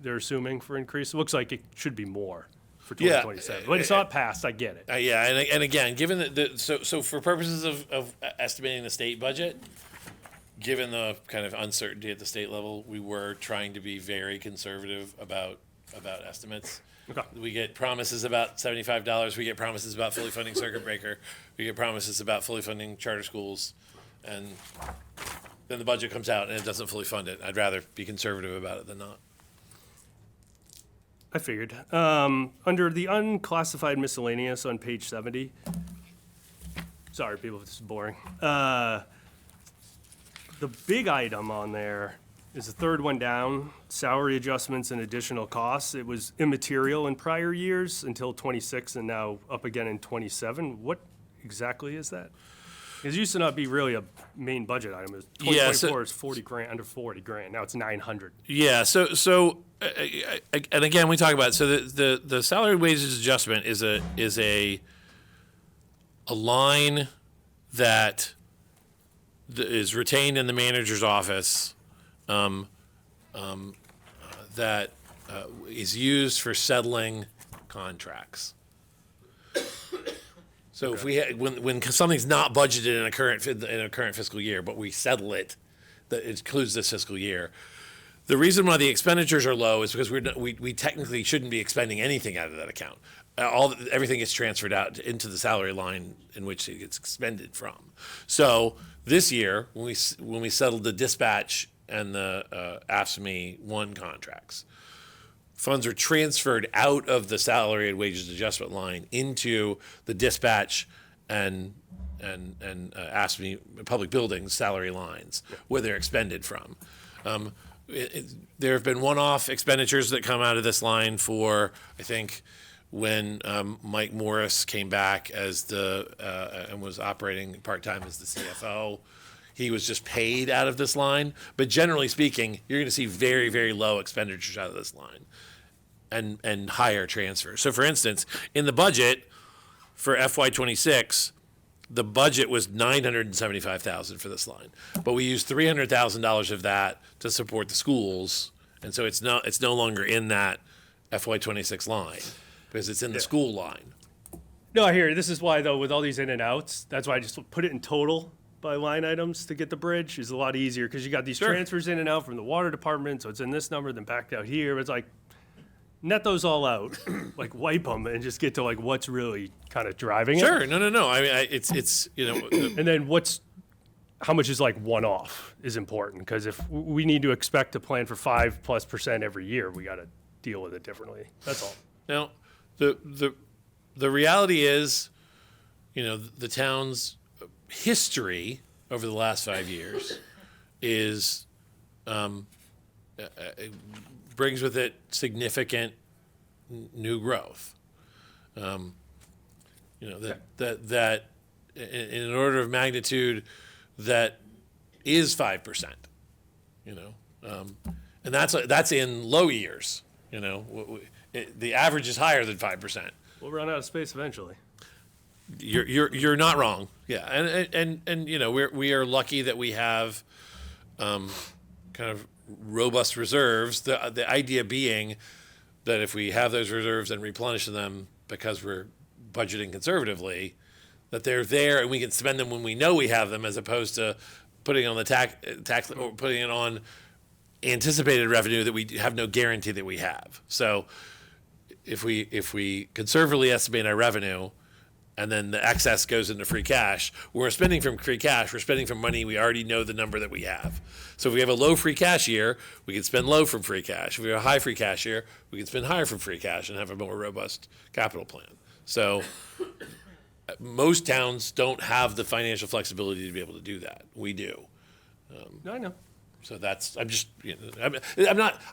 they're assuming for increase. It looks like it should be more for 2027. But it's not passed, I get it. Yeah, and again, given that, so for purposes of estimating the state budget, given the kind of uncertainty at the state level, we were trying to be very conservative about estimates. Okay. We get promises about $75. We get promises about fully funding circuit breaker. We get promises about fully funding charter schools, and then the budget comes out and it doesn't fully fund it. I'd rather be conservative about it than not. I figured. Under the unclassified miscellaneous on page 70, sorry people if this is boring. The big item on there is the third one down, salary adjustments and additional costs. It was immaterial in prior years until 26 and now up again in 27. What exactly is that? It used to not be really a main budget item. It was 2024 is 40 grand, under 40 grand. Now it's 900. Yeah. So and again, we talk about it. So the salary wages adjustment is a line that is retained in the manager's office that is used for settling contracts. So if we when something's not budgeted in a current fiscal year, but we settle it, that includes this fiscal year. The reason why the expenditures are low is because we technically shouldn't be expending anything out of that account. Everything gets transferred out into the salary line in which it gets expended from. So this year, when we settled the dispatch and the AFSCME 1 contracts, funds are transferred out of the salary and wages adjustment line into the dispatch and AFSCME public buildings salary lines where they're expended from. There have been one-off expenditures that come out of this line for, I think, when Mike Morris came back as and was operating part-time as the CFO. He was just paid out of this line. But generally speaking, you're going to see very, very low expenditures out of this line and higher transfers. So, for instance, in the budget for FY26, the budget was $975,000 for this line, but we used $300,000 of that to support the schools, and so it's no longer in that FY26 line because it's in the school line. No, I hear you. This is why, though, with all these in and outs, that's why I just put it in total by line items to get the bridge is a lot easier because you got these transfers in and out from the water department, so it's in this number, then backed out here. It's like, net those all out, like wipe them and just get to like what's really kind of driving it. Sure, no. I mean, it's And then how much is like one-off is important because if we need to expect to plan for 5+% every year, we got to deal with it differently. That's all. Now, the reality is, the town's history over the last 5 years is brings with it significant new growth. That in an order of magnitude that is 5%. And that's in low years. The average is higher than 5%. We'll run out of space eventually. You're not wrong. Yeah, and we are lucky that we have kind of robust reserves. The idea being that if we have those reserves and replenish them because we're budgeting conservatively, that they're there and we can spend them when we know we have them, as opposed to putting on the tax or putting it on anticipated revenue that we have no guarantee that we have. So if we conservatively estimate our revenue, and then the excess goes into free cash, we're spending from free cash, we're spending from money we already know the number that we have. So if we have a low free cash year, we can spend low from free cash. If we have a high free cash year, we can spend higher from free cash and have a more robust capital plan. So most towns don't have the financial flexibility to be able to do that. We do. No, I know. So that's, I'm just,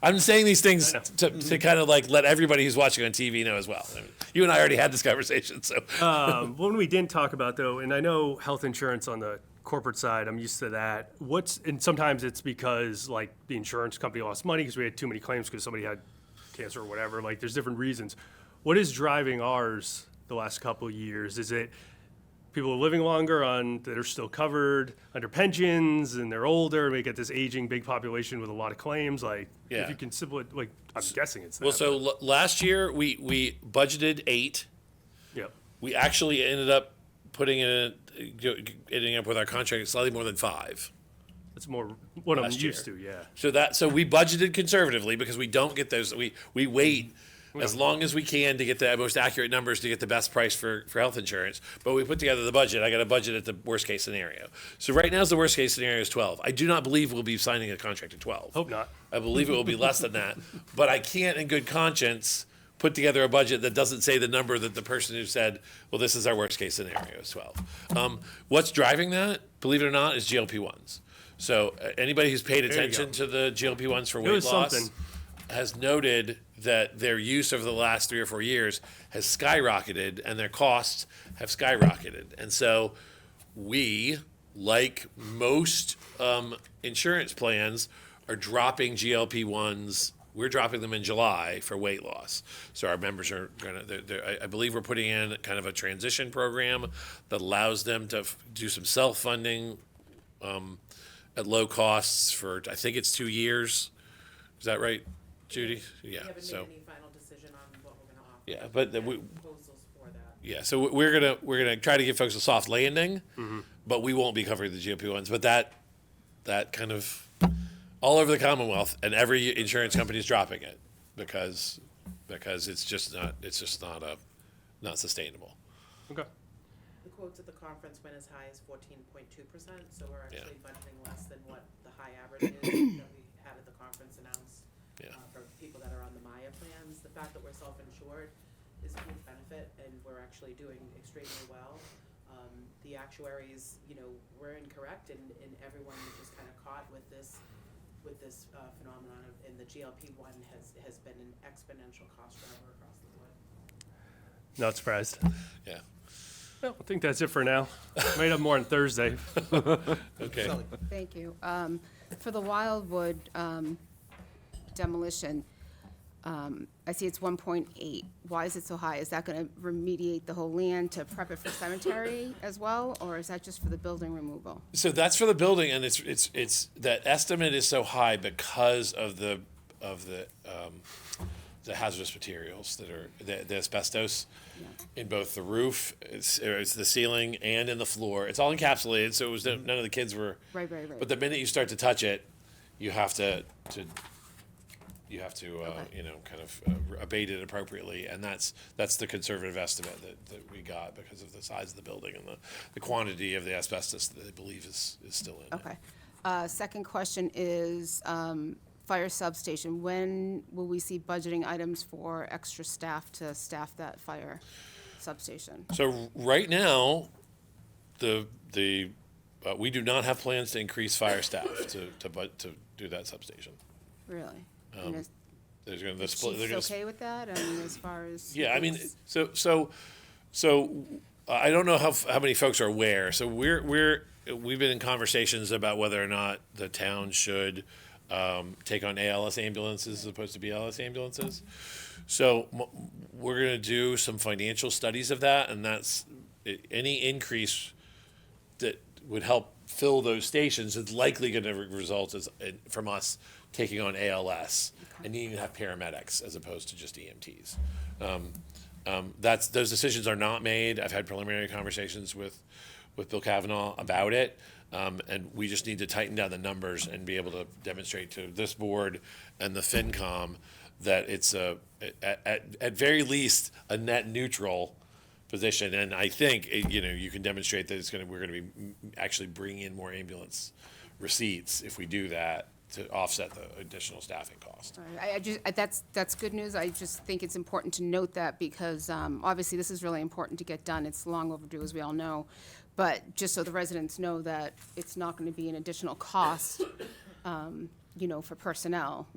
I'm saying these things to kind of like let everybody who's watching on TV know as well. I mean, you and I already had this conversation, so. One we didn't talk about though, and I know health insurance on the corporate side, I'm used to that. And sometimes it's because like the insurance company lost money because we had too many claims because somebody had cancer or whatever. Like there's different reasons. What is driving ours the last couple of years? Is it people are living longer that are still covered under pensions and they're older and we get this aging big population with a lot of claims? Like Yeah. if you can simply, like I'm guessing it's that. Well, so last year we budgeted 8. Yep. We actually ended up ending up with our contract slightly more than 5. That's more what I'm Last used to, yeah. So we budgeted conservatively because we don't get those. We wait as long as we can to get the most accurate numbers to get the best price for health insurance. But we put together the budget. I got a budget at the worst case scenario. So right now the worst case scenario is 12. I do not believe we'll be signing a contract at 12. Hope not. I believe it will be less than that. But I can't, in good conscience, put together a budget that doesn't say the number that the person who said, well, this is our worst case scenario is 12. What's driving that, believe it or not, is GLP-1s. So anybody who's paid you attention go. to the GLP-1s for It weight was loss something. has noted that their use over the last 3 or 4 years has skyrocketed and their costs have skyrocketed. And so we, like most insurance plans, are dropping GLP-1s. We're dropping them in July for weight loss. So our members are going to, I believe we're putting in kind of a transition program that allows them to do some self-funding at low costs for, I think it's 2 years. Is that right, Judy? Yeah, We haven't made so, any final decision on what we're gonna offer. yeah, but We have we, proposals for that. yeah, so we're gonna try to give folks a soft landing, but we won't be covering the GLP-1s. But that kind of all over the Commonwealth, and every insurance company is dropping it because it's just not sustainable. Okay. The quotes at the conference went as high as 14.2%, so we're actually budgeting less than what the high average is that we had at the conference announced. Yeah. For people that are on the Maya plans. The fact that we're self-insured is a huge benefit, and we're actually doing extremely well. The actuaries, were incorrect, and everyone was just kind of caught with this phenomenon and the GLP-1 has been an exponential cost driver across the board. Not surprised. Yeah. Well, I think that's it for now. Might have more on Thursday. Okay. Thank you. For the Wildwood demolition, I see it's 1.8. Why is it so high? Is that going to remediate the whole land to prep it for cemetery as well, or is that just for the building removal? So that's for the building, and it's that estimate is so high because of the hazardous materials that are the asbestos in both the roof, it's the ceiling, and in the floor. It's all encapsulated, so it was none of the kids were. Right. But the minute you start to touch it, you have to kind of abate it appropriately, and that's the conservative estimate that we got because of the size of the building and the quantity of the asbestos that they believe is still in it. Okay. Second question is fire substation. When will we see budgeting items for extra staff to staff that fire substation? So right now, we do not have plans to increase fire staff to do that substation. Really? And is There's going to the split. chiefs okay with that? I mean, as far as Yeah, I mean, so I don't know how many folks are aware. So we've been in conversations about whether or not the town should take on ALS ambulances as opposed to BLS ambulances. So we're going to do some financial studies of that, and that's any increase that would help fill those stations is likely going to result from us taking on ALS and needing to have paramedics as opposed to just EMTs. Those decisions are not made. I've had preliminary conversations with Bill Kavanaugh about it. And we just need to tighten down the numbers and be able to demonstrate to this board and the FinCom that it's at very least a net neutral position. And I think, you can demonstrate that we're gonna be actually bringing in more ambulance receipts if we do that to offset the additional staffing cost. That's good news. I just think it's important to note that because obviously this is really important to get done. It's long overdue, as we all know. But just so the residents know that it's not going to be an additional cost, for personnel,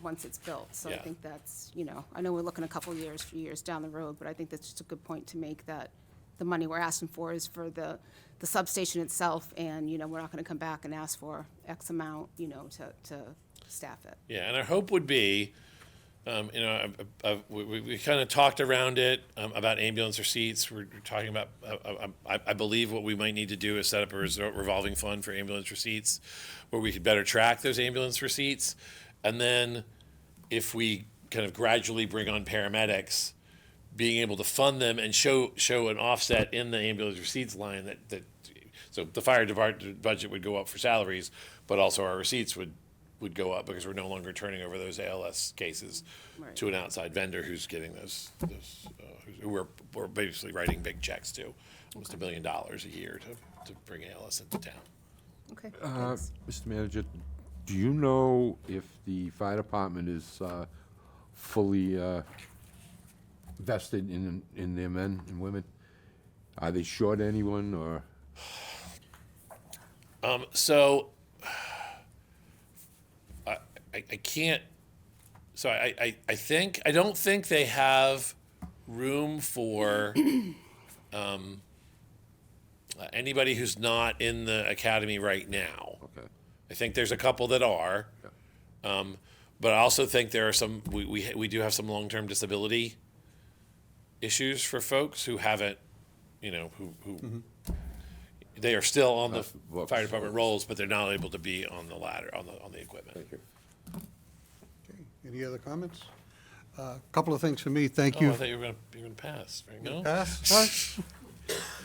once it's built. So I Yeah. think that's, I know we're looking a few years down the road, but I think that's just a good point to make, that the money we're asking for is for the substation itself, and, we're not going to come back and ask for X amount, to staff it. Yeah, and our hope would be, we kind of talked around it about ambulance receipts. We're talking about, I believe what we might need to do is set up a revolving fund for ambulance receipts where we could better track those ambulance receipts. And then if we kind of gradually bring on paramedics, being able to fund them and show an offset in the ambulance receipts line so the fire department budget would go up for salaries, but also our receipts would go up because we're no longer turning over those ALS cases Right. to an outside vendor who's getting who we're basically writing big checks to, almost $1 billion a year to bring ALS into town. Okay, thanks. Mr. Manager, do you know if the fire department is fully vested in their men and women? Are they short anyone, or? So I can't. So I don't think they have room for anybody who's not in the academy right now. Okay. I think there's a couple that are, but I also think there are some. We do have some long-term disability issues for folks who haven't, who they are still on the Books. fire department rolls, but they're not able to be on the ladder on the equipment. Thank you. Okay, any other comments? Couple of things for me, thank Oh, you. I thought you were gonna pass. Right? No. Pass? What?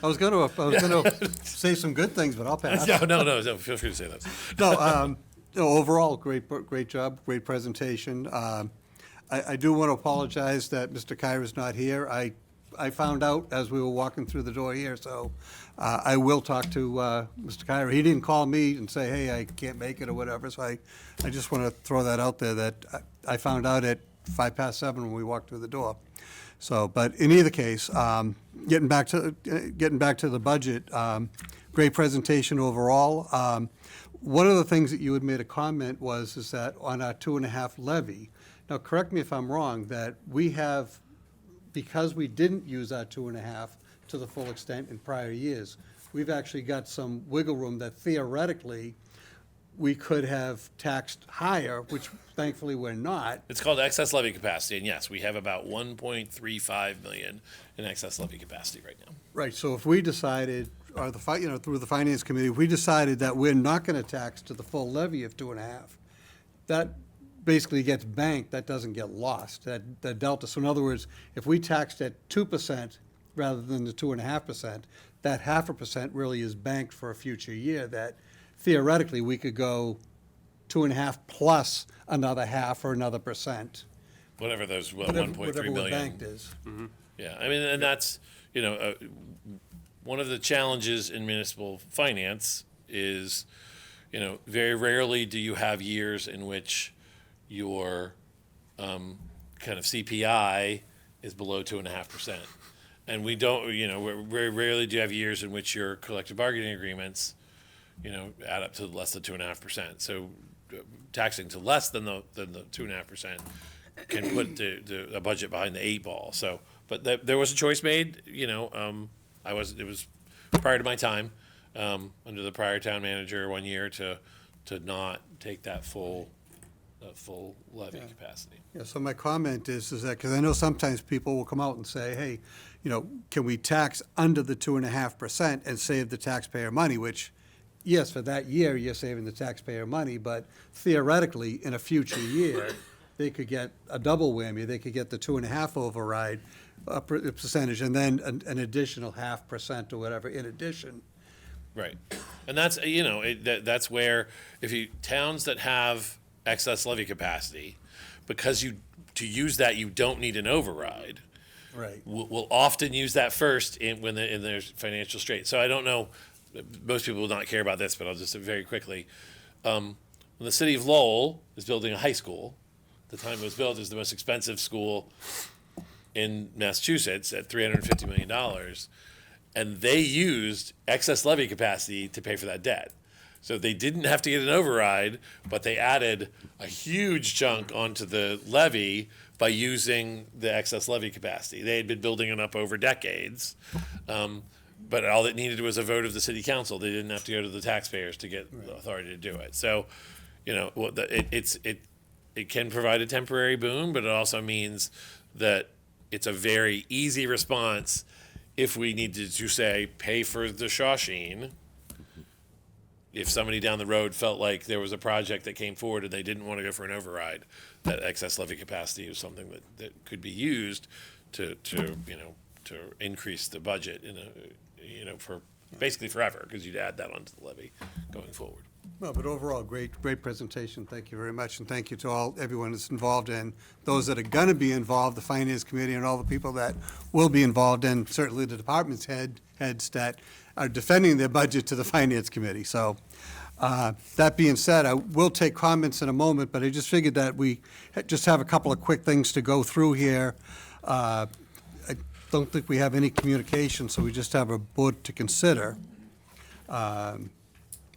I was gonna say some good things, but I'll pass. No. Feel free to say that. No, overall, great job, great presentation. I do want to apologize that Mr. Kyra's not here. I found out as we were walking through the door here, so I will talk to Mr. Kyra. He didn't call me and say, hey, I can't make it or whatever, so I just want to throw that out there, that I found out at 7:05 when we walked through the door. So, but in either case, getting back to the budget, great presentation overall. One of the things that you had made a comment is that on our 2.5 levy. Now, correct me if I'm wrong, that we have, because we didn't use our 2.5 to the full extent in prior years, we've actually got some wiggle room that theoretically we could have taxed higher, which thankfully we're not. It's called excess levy capacity, and yes, we have about 1.35 million in excess levy capacity right now. Right, so if we decided, or through the finance committee, if we decided that we're not gonna tax to the full levy of 2.5, that basically gets banked, that doesn't get lost, that delta. So in other words, if we taxed at 2% rather than the 2.5%, that 0.5% really is banked for a future year, that theoretically we could go 2.5 plus another 0.5 or another percent. Whatever those Whatever 1.3 what million. banked is. Yeah, I mean, and that's, one of the challenges in municipal finance is, very rarely do you have years in which your kind of CPI is below 2.5%. And we don't, very rarely do you have years in which your collective bargaining agreements, add up to less than 2.5%. So taxing to less than the 2.5% can put a budget behind the 8 ball. So, but there was a choice made, it was prior to my time, under the prior town manager 1 year to not take that full levy capacity. Yeah, so my comment is that, because I know sometimes people will come out and say, hey, can we tax under the 2.5% and save the taxpayer money, which, yes, for that year, you're saving the taxpayer money, but theoretically, in a future year, they could get a double whammy. They could get the 2.5 override percentage, and then an additional 0.5% or whatever in addition. Right. And that's, that's where towns that have excess levy capacity, because to use that, you don't need an override. Right. Will often use that first when they're in their financial strait. So I don't know, most people will not care about this, but I'll just say very quickly. When the city of Lowell is building a high school, the time it was built is the most expensive school in Massachusetts at $350 million. And they used excess levy capacity to pay for that debt. So they didn't have to get an override, but they added a huge chunk onto the levy by using the excess levy capacity. They had been building it up over decades, but all it needed was a vote of the city council. They didn't have to go to the taxpayers to get the authority to do it. So, it can provide a temporary boon, but it also means that it's a very easy response if we needed to say, pay for the Shawshene. If somebody down the road felt like there was a project that came forward and they didn't want to go for an override, that excess levy capacity is something that could be used to increase the budget for basically forever, because you'd add that onto the levy going forward. Well, but overall, great presentation. Thank you very much, and thank you to everyone that's involved, and those that are going to be involved, the Finance Committee, and all the people that will be involved, and certainly the department's heads that are defending their budget to the Finance Committee. So that being said, I will take comments in a moment, but I just figured that we just have a couple of quick things to go through here. I don't think we have any communication, so we just have a board to consider.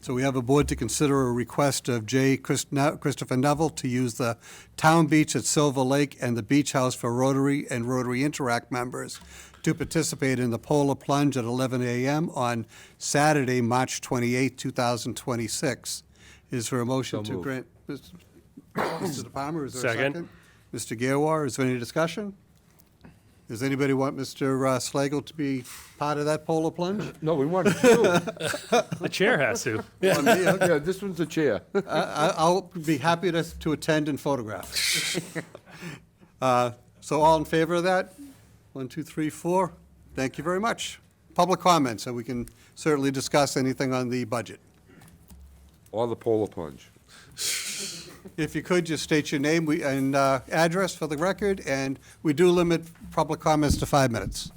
So we have a board to consider a request of J. Christopher Neville to use the Town Beach at Silver Lake and the Beach House for Rotary and Rotary Interact members to participate in the Polar Plunge at 11 a.m. on Saturday, March 28, 2026. Is there a motion So to moved. grant? Mr. De Palma, is there a Second. second? Mr. Gerwar, is there any discussion? Does anybody want Mr. Slagle to be part of that Polar Plunge? No, we wanted two. The chair has to. On me, okay. Yeah, this one's a chair. I'll be happy to attend and photograph. So all in favor of that? 1, 2, 3, 4. Thank you very much. Public comments, and we can certainly discuss anything on the budget. Or the polar plunge. If you could, just state your name and address for the record, and we do limit public comments to 5 minutes.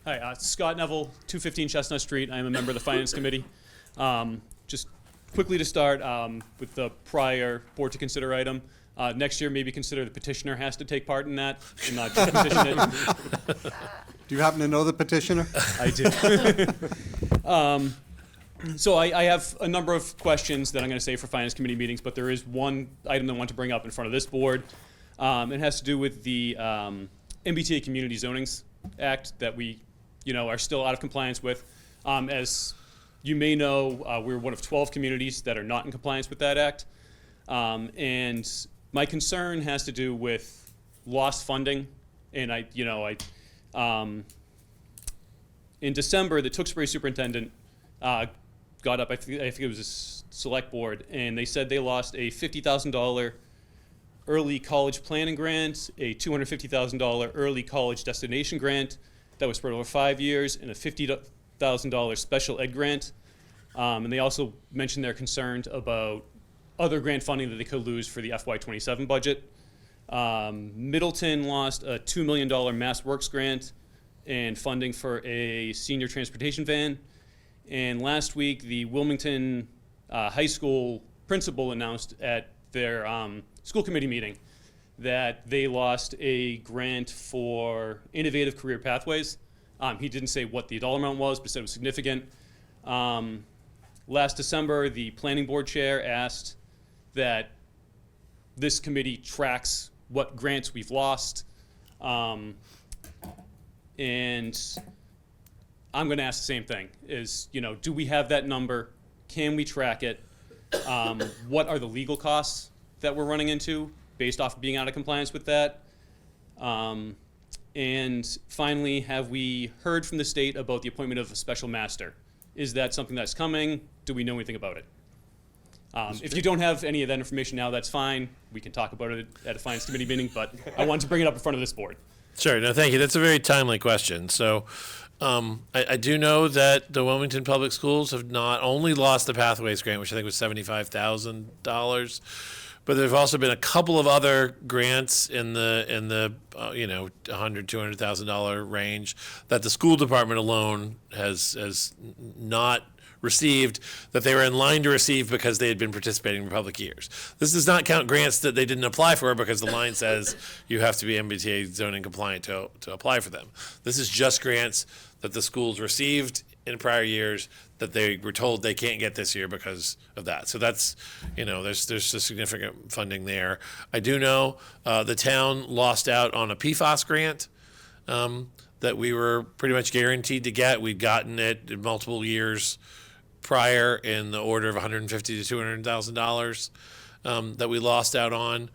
Hi, Scott Neville, 215 Chestnut Street. I am a member of the Finance Committee. Just quickly to start with the prior board to consider item. Next year, maybe consider the petitioner has to take part in that and not just petition it. Do you happen to know the petitioner? I do. So I have a number of questions that I'm going to save for Finance Committee meetings, but there is one item that I want to bring up in front of this board. It has to do with the MBTA Community Zonings Act that we, are still out of compliance with. As you may know, we're one of 12 communities that are not in compliance with that act. And my concern has to do with lost funding. And in December, the Tewksbury superintendent got up, I think it was a select board, and they said they lost a $50,000 early college planning grant, a $250,000 early college destination grant that was spread over 5 years, and a $50,000 special ed grant. And they also mentioned they're concerned about other grant funding that they could lose for the FY27 budget. Middleton lost a $2 million Mass Works grant and funding for a senior transportation van. And last week, the Wilmington high school principal announced at their school committee meeting that they lost a grant for innovative career pathways. He didn't say what the dollar amount was, but said it was significant. Last December, the planning board chair asked that this committee tracks what grants we've lost. And I'm going to ask the same thing, is, do we have that number? Can we track it? What are the legal costs that we're running into based off of being out of compliance with that? And finally, have we heard from the state about the appointment of a special master? Is that something that's coming? Do we know anything about it? If you don't have any of that information now, that's fine. We can talk about it at a Finance Committee meeting, but I wanted to bring it up in front of this board. Sure. No, thank you. That's a very timely question. So I do know that the Wilmington Public Schools have not only lost the Pathways grant, which I think was $75,000, but there've also been a couple of other grants in the $100,000-$200,000 range that the school department alone has not received, that they were in line to receive because they had been participating in public years. This does not count grants that they didn't apply for because the line says you have to be MBTA zoning compliant to apply for them. This is just grants that the schools received in prior years that they were told they can't get this year because of that. So that's, there's a significant funding there. I do know the town lost out on a PFAS grant that we were pretty much guaranteed to get. We'd gotten it in multiple years prior in the order of $150,000 to $200,000 that we lost out on.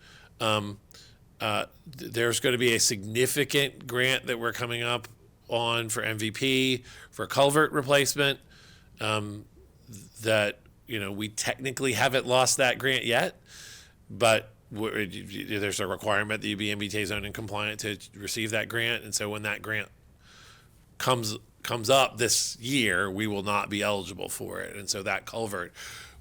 There's going to be a significant grant that we're coming up on for MVP for culvert replacement. That we technically haven't lost that grant yet, but there's a requirement that you be MBTA zoning compliant to receive that grant, and so when that grant comes up this year, we will not be eligible for it. And so that culvert,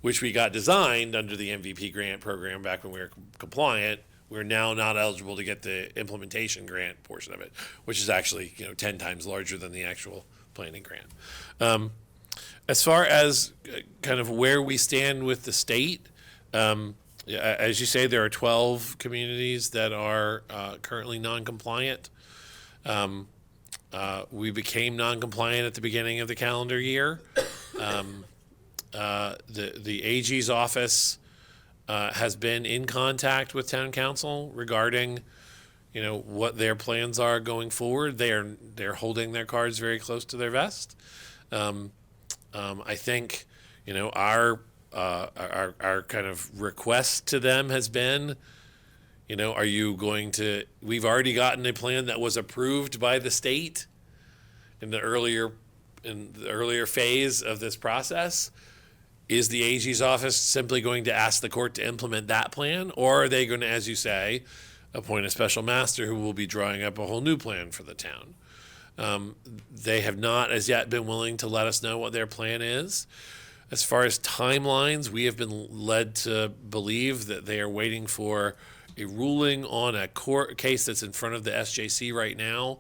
which we got designed under the MVP grant program back when we were compliant, we're now not eligible to get the implementation grant portion of it, which is actually 10 times larger than the actual planning grant. As far as kind of where we stand with the state, as you say, there are 12 communities that are currently non-compliant. We became non-compliant at the beginning of the calendar year. The AG's office has been in contact with town council regarding, what their plans are going forward. They're holding their cards very close to their vest. I think, our kind of request to them has been, are you going to? We've already gotten a plan that was approved by the state in the earlier phase of this process. Is the AG's office simply going to ask the court to implement that plan, or are they going to, as you say, appoint a special master who will be drawing up a whole new plan for the town? They have not as yet been willing to let us know what their plan is. As far as timelines, we have been led to believe that they are waiting for a ruling on a court case that's in front of the SJC right now,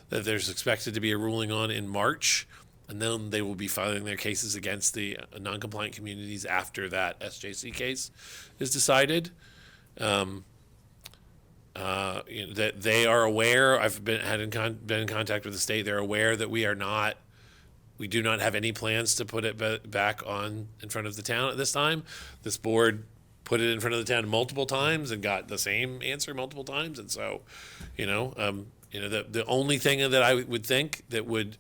that there's expected to be a ruling on in March. And then they will be filing their cases against the non-compliant communities after that SJC case is decided. That they are aware. I've been in contact with the state. They're aware that we do not have any plans to put it back on in front of the town at this time. This board put it in front of the town multiple times and got the same answer multiple times. And so, the only thing that I would think that would,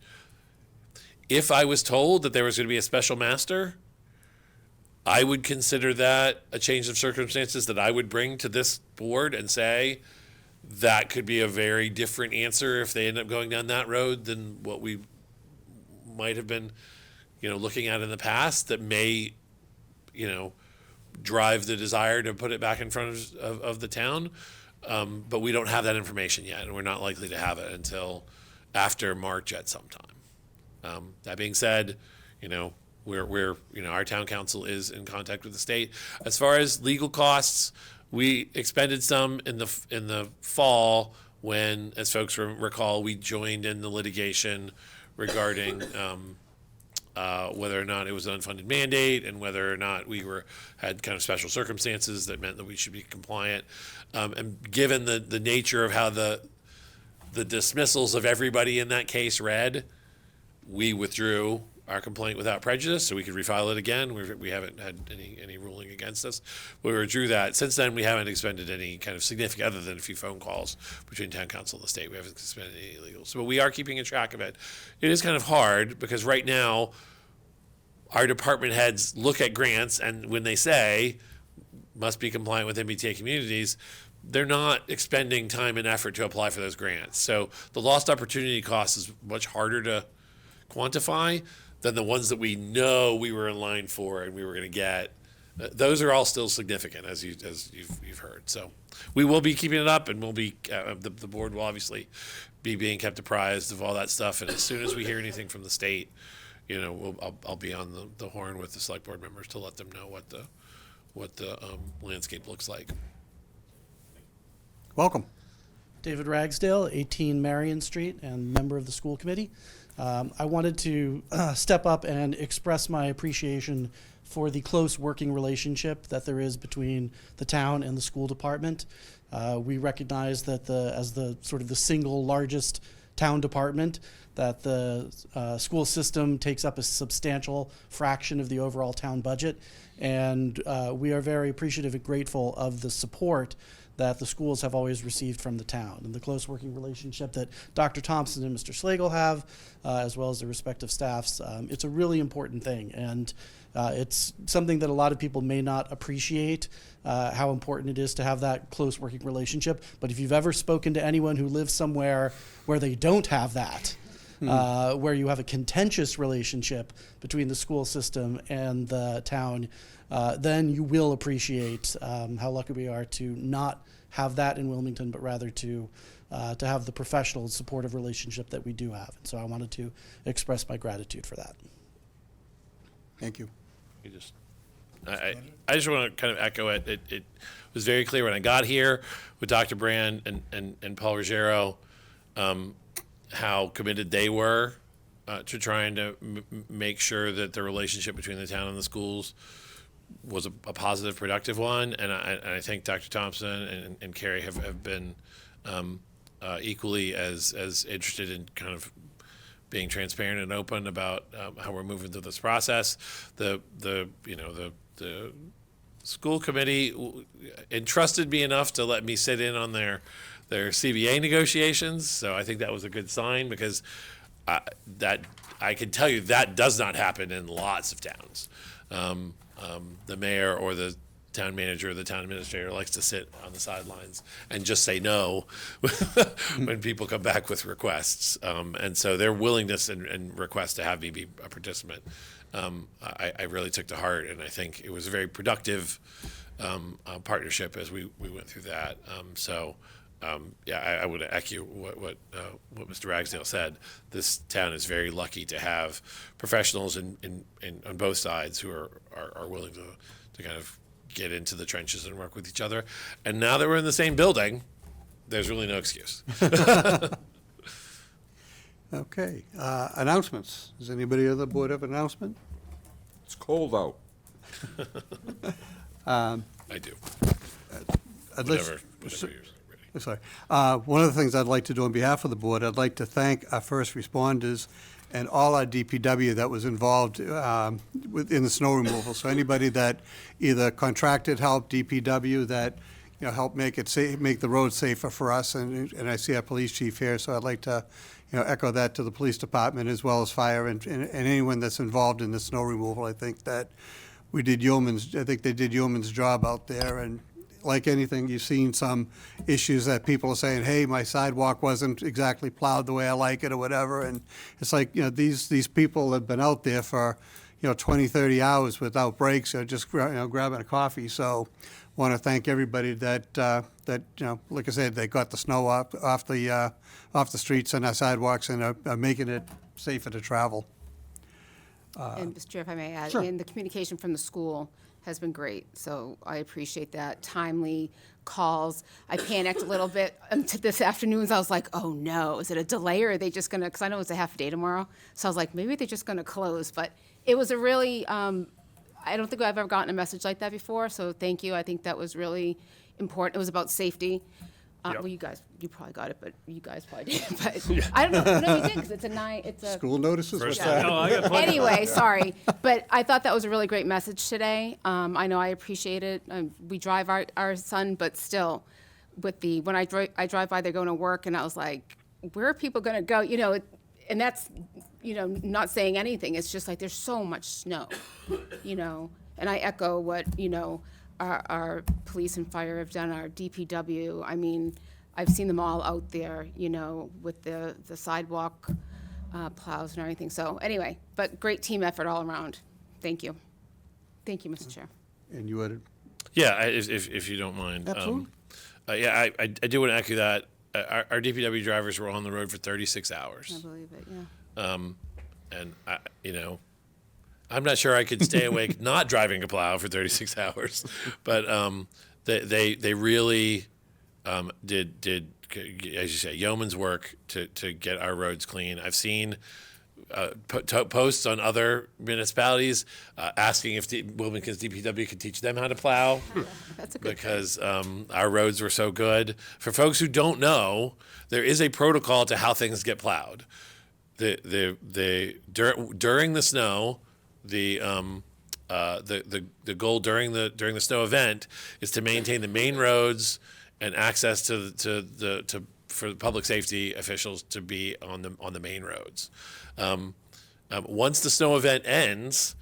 if I was told that there was going to be a special master, I would consider that a change of circumstances that I would bring to this board and say that could be a very different answer if they end up going down that road than what we might have been, looking at in the past, that may, drive the desire to put it back in front of the town. But we don't have that information yet, and we're not likely to have it until after March at some time. That being said, we're our town council is in contact with the state. As far as legal costs, we expended some in the fall when, as folks recall, we joined in the litigation regarding whether or not it was an unfunded mandate and whether or not we had kind of special circumstances that meant that we should be compliant. And given the nature of how the dismissals of everybody in that case read, we withdrew our complaint without prejudice, so we could refile it again. We haven't had any ruling against us. We withdrew that. Since then, we haven't expended any kind of significant, other than a few phone calls between town council and the state. We haven't expended any legals. But we are keeping a track of it. It is kind of hard because right now, our department heads look at grants, and when they say must be compliant with MBTA communities, they're not expending time and effort to apply for those grants. So the lost opportunity cost is much harder to quantify than the ones that we know we were in line for and we were going to get those are all still significant, as you've heard. So we will be keeping it up, and we'll be the board will obviously be being kept apprised of all that stuff. And as soon as we hear anything from the state, I'll be on the horn with the select board members to let them know what the landscape looks like. Welcome. David Ragsdale, 18 Marion Street, and member of the school committee. I wanted to step up and express my appreciation for the close working relationship that there is between the town and the school department. We recognize that as the sort of the single largest town department, that the school system takes up a substantial fraction of the overall town budget. And we are very appreciative and grateful of the support that the schools have always received from the town, and the close working relationship that Dr. Thompson and Mr. Slagle have, as well as the respective staffs. It's a really important thing, and it's something that a lot of people may not appreciate, how important it is to have that close working relationship. But if you've ever spoken to anyone who lives somewhere where they don't have that, where you have a contentious relationship between the school system and the town, then you will appreciate how lucky we are to not have that in Wilmington, but rather to have the professional and supportive relationship that we do have. And so I wanted to express my gratitude for that. Thank you. I just want to kind of echo it. It was very clear when I got here with Dr. Brand and Paul Ruggiero, how committed they were to trying to make sure that the relationship between the town and the schools was a positive, productive one. And I think Dr. Thompson and Carrie have been equally as interested in kind of being transparent and open about how we're moving through this process. The school committee entrusted me enough to let me sit in on their CBA negotiations. So I think that was a good sign, because that I can tell you that does not happen in lots of towns. The mayor or the town manager or the town administrator likes to sit on the sidelines and just say no when people come back with requests. And so their willingness and request to have me be a participant, I really took to heart, and I think it was a very productive partnership as we went through that. I would echo what Mr. Ragsdale said. This town is very lucky to have professionals in on both sides who are willing to kind of get into the trenches and work with each other. And now that we're in the same building, there's really no excuse. Okay. Announcements. Does anybody on the board have an announcement? It's cold out. I do. Whatever yours. Sorry. One of the things I'd like to do on behalf of the board, I'd like to thank our first responders and all our DPW that was involved in the snow removal. So anybody that either contracted help, DPW, that helped make the roads safer for us, and I see our police chief here, so I'd like to echo that to the police department as well as fire and anyone that's involved in the snow removal. I think that they did yeoman's job out there, and like anything, you've seen some issues that people are saying, hey, my sidewalk wasn't exactly plowed the way I like it or whatever. And it's like, these people have been out there for, 20, 30 hours without breaks or just, grabbing a coffee. So want to thank everybody that like I said, they got the snow off the streets and our sidewalks and are making it safer to travel. And Mr. Chair, if I may add, Sure. and the communication from the school has been great, so I appreciate that. Timely calls. I panicked a little bit this afternoon. I was like, oh no, is it a delay or are they just gonna, because I know it's a half day tomorrow, so I was like, maybe they're just gonna close. But it was a really, I don't think I've ever gotten a message like that before, so thank you. I think that was really important. It was about safety. Yep. Well, you probably got it, but you guys probably didn't. But I don't know. No, you did, because it's a School notices, what's First that? No, I got plenty. Anyway, sorry, but I thought that was a really great message today. I know I appreciate it. We drive our son, but still, when I drive by, they're going to work, and I was like, where are people going to go? And that's, not saying anything. It's just like there's so much snow, and I echo what our police and fire have done, our DPW. I mean, I've seen them all out there, with the sidewalk plows and everything. So anyway, but great team effort all around. Thank you. Thank you, Mr. Chair. And you would, Yeah, if you don't mind. Absolutely. Yeah, I do want to echo that. Our DPW drivers were on the road for 36 hours. I believe it, yeah. And I'm not sure I could stay awake not driving a plow for 36 hours, but they really did, as you say, yeoman's work to get our roads clean. I've seen posts on other municipalities asking if Wilmington's DPW could teach them how to plow. That's a good thing. Because our roads were so good. For folks who don't know, there is a protocol to how things get plowed. During the snow, the goal during the snow event is to maintain the main roads and access for the public safety officials to be on the main roads. Once the snow event ends,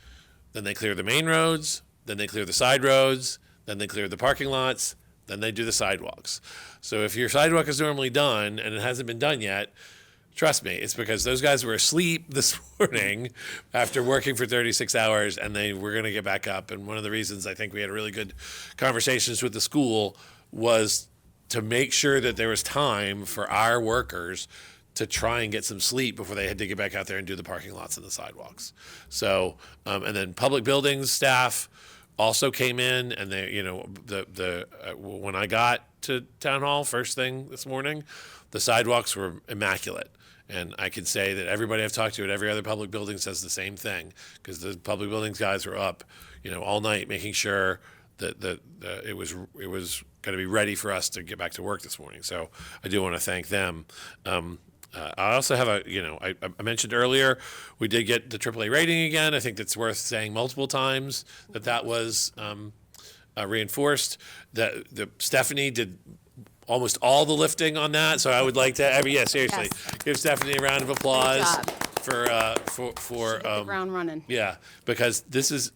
then they clear the main roads, then they clear the side roads, then they clear the parking lots, then they do the sidewalks. So if your sidewalk is normally done and it hasn't been done yet, trust me, it's because those guys were asleep this morning after working for 36 hours, and they were going to get back up. And one of the reasons I think we had really good conversations with the school was to make sure that there was time for our workers to try and get some sleep before they had to get back out there and do the parking lots and the sidewalks. So, and then public buildings staff also came in, and they, when I got to town hall first thing this morning, the sidewalks were immaculate. And I can say that everybody I've talked to at every other public building says the same thing, because the public buildings guys were up, all night making sure that it was going to be ready for us to get back to work this morning. So I do want to thank them. I also have I mentioned earlier, we did get the AAA rating again. I think that's worth saying multiple times that was reinforced. That Stephanie did almost all the lifting on that. So I would like to, seriously, give Stephanie a round of applause for Hit the ground running. yeah, because this is,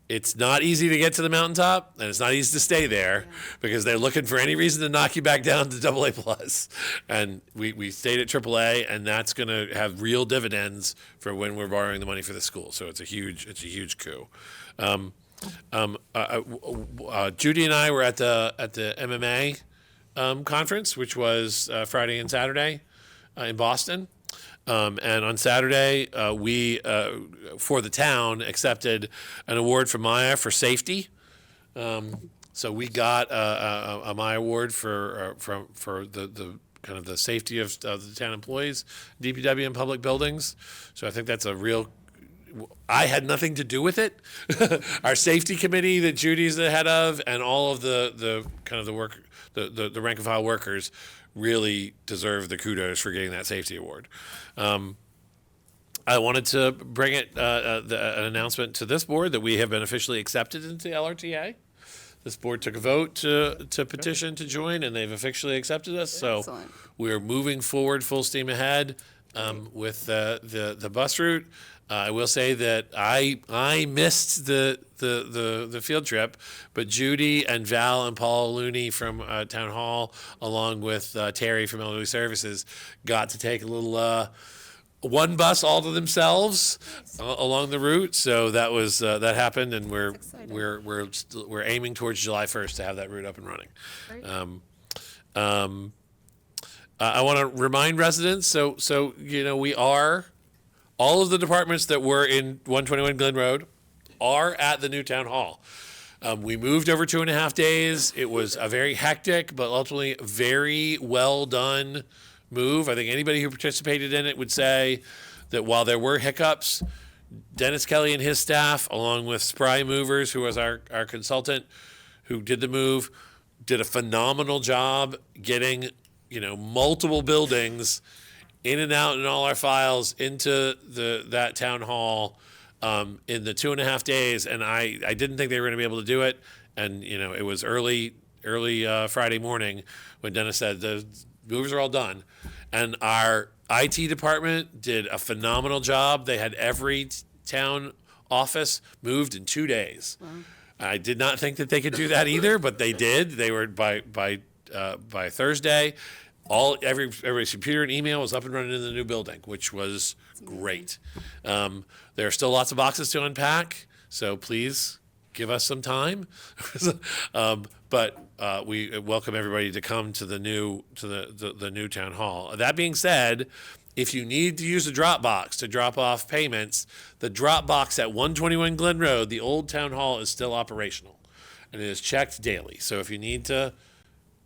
it's not easy to get to the mountaintop, and it's not easy to stay there because they're looking for any reason to knock you back down to AA plus. And we stayed at AAA, and that's going to have real dividends for when we're borrowing the money for the school. So it's a huge coup. Judy and I were at the MMA conference, which was Friday and Saturday in Boston. And on Saturday, we, for the town, accepted an award from Maya for safety. So we got a Maya award for the kind of the safety of the town employees, DPW and public buildings. So I think that's a real. I had nothing to do with it. Our safety committee that Judy's the head of, and all of the kind of the work, the rank and file workers, really deserve the kudos for getting that safety award. I wanted to bring an announcement to this board that we have been officially accepted into LRTA. This board took a vote to petition to join, and they've officially accepted us. So Excellent. we're moving forward full steam ahead with the bus route. I will say that I missed the field trip, but Judy and Val and Paul Looney from Town Hall, along with Terry from Elderly Services, got to take a little one bus all to themselves along the route. So that was that happened, and we're aiming towards July 1st to have that route up and running. Great. I want to remind residents. So we are. All of the departments that were in 121 Glen Road are at the new town hall. We moved over 2.5 days. It was a very hectic, but ultimately very well done move. I think anybody who participated in it would say that while there were hiccups, Dennis Kelly and his staff, along with Spry Movers, who was our consultant who did the move, did a phenomenal job getting, multiple buildings in and out in all our files into that town hall in the 2.5 days. And I didn't think they were going to be able to do it. And, it was early Friday morning when Dennis said the movers are all done. And our IT department did a phenomenal job. They had every town office moved in 2 days. Wow. I did not think that they could do that either, but they did. They were by Thursday. Everybody's computer and email was up and running in the new building, which was great. There are still lots of boxes to unpack, so please give us some time. But we welcome everybody to come to the new town hall. That being said, if you need to use the Dropbox to drop off payments, the Dropbox at 121 Glen Road, the old town hall, is still operational, and it is checked daily. So if you need to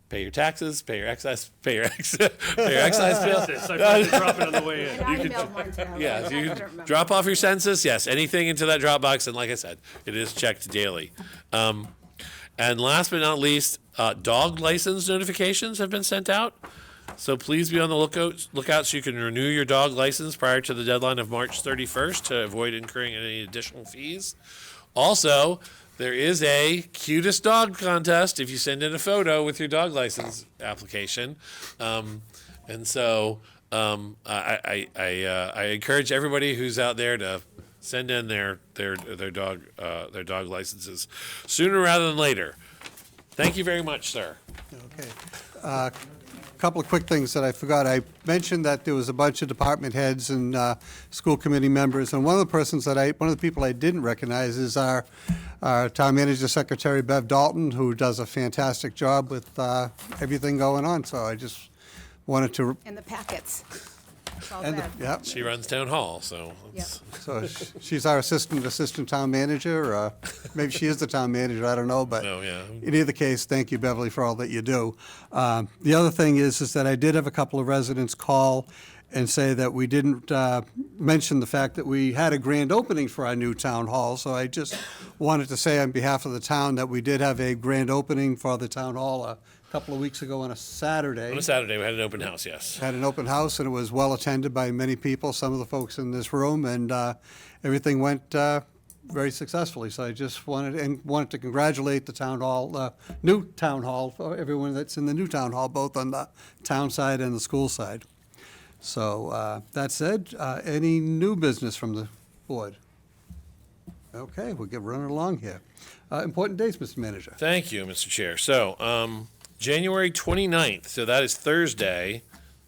pay your taxes, pay your excise bill. I forgot to drop it on the way in. And I emailed one today. Yeah, so I you couldn't remember. drop off your census. Yes, anything into that Dropbox, and like I said, it is checked daily. And last but not least, dog license notifications have been sent out. So please be on the lookout so you can renew your dog license prior to the deadline of March 31st to avoid incurring any additional fees. Also, there is a cutest dog contest if you send in a photo with your dog license application. And so I encourage everybody who's out there to send in their dog licenses sooner rather than later. Thank you very much, sir. Okay. A couple of quick things that I forgot. I mentioned that there was a bunch of department heads and school committee members, and one of the people I didn't recognize is our town manager secretary, Bev Dalton, who does a fantastic job with everything going on. So I just wanted to. And the packets. It's all And bad. yeah. She runs town hall, so it's, So she's our assistant town manager. Maybe she is the town manager, I don't know, but no, yeah. in either case, thank you, Beverly, for all that you do. The other thing is that I did have a couple of residents call and say that we didn't mention the fact that we had a grand opening for our new town hall. So I just wanted to say on behalf of the town that we did have a grand opening for the town hall a couple of weeks ago on a Saturday. On a Saturday, we had an open house, yes. Had an open house, and it was well attended by many people, some of the folks in this room, and everything went very successfully. So I just wanted to congratulate the town hall, new town hall, for everyone that's in the new town hall, both on the town side and the school side. So that said, any new business from the board? Okay, we'll get running along here. Important dates, Mr. Manager. Thank you, Mr. Chair. So, January 29th, so that is Thursday,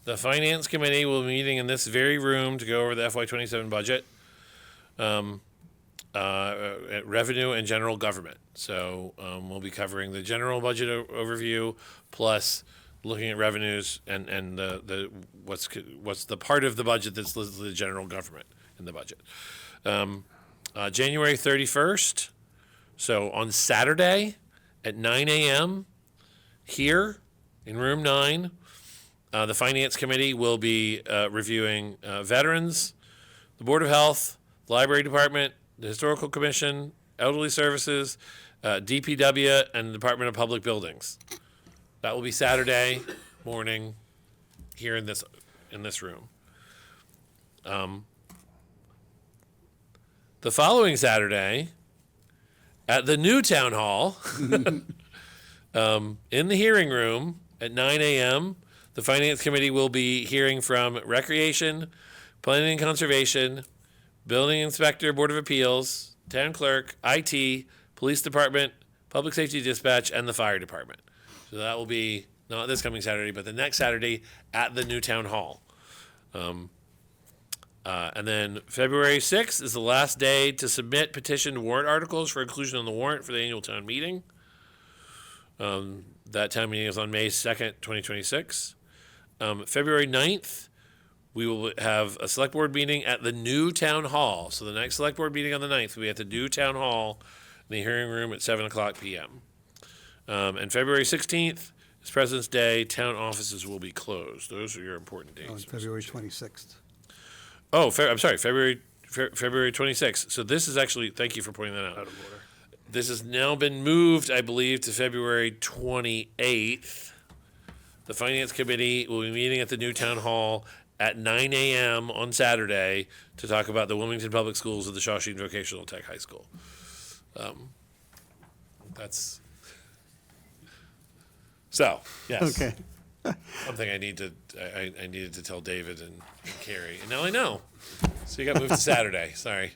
the Finance Committee will be meeting in this very room to go over the FY27 budget, revenue and general government. So we'll be covering the general budget overview plus looking at revenues and the what's the part of the budget that's listed the general government in the budget. January 31st, so on Saturday at 9 a.m. here in room 9, the Finance Committee will be reviewing veterans, the Board of Health, the Library Department, the Historical Commission, Elderly Services, DPW, and the Department of Public Buildings. That will be Saturday morning here in this room. The following Saturday at the new town hall in the hearing room at 9 a.m., the Finance Committee will be hearing from Recreation, Planning and Conservation, Building Inspector, Board of Appeals, Town Clerk, IT, Police Department, Public Safety Dispatch, and the Fire Department. So that will be not this coming Saturday, but the next Saturday at the new town hall. And then February 6th is the last day to submit petition warrant articles for inclusion on the warrant for the annual town meeting. That town meeting is on May 2nd, 2026. February 9th, we will have a select board meeting at the new town hall. So the next select board meeting on the 9th will be at the new town hall in the hearing room at 7 o'clock p.m. And February 16th is President's Day. Town offices will be closed. Those are your important dates. On February 26th. Oh, I'm sorry, February 26th. So this is actually, thank you for pointing that out. This has now been moved, I believe, to February 28th. The Finance Committee will be meeting at the new town hall at 9 a.m. on Saturday to talk about the Wilmington Public Schools of the Shawshene Vocational Tech High School. That's so, yes. Okay. Something I needed to tell David and Carrie, and now I know. So you got moved to Saturday. Sorry.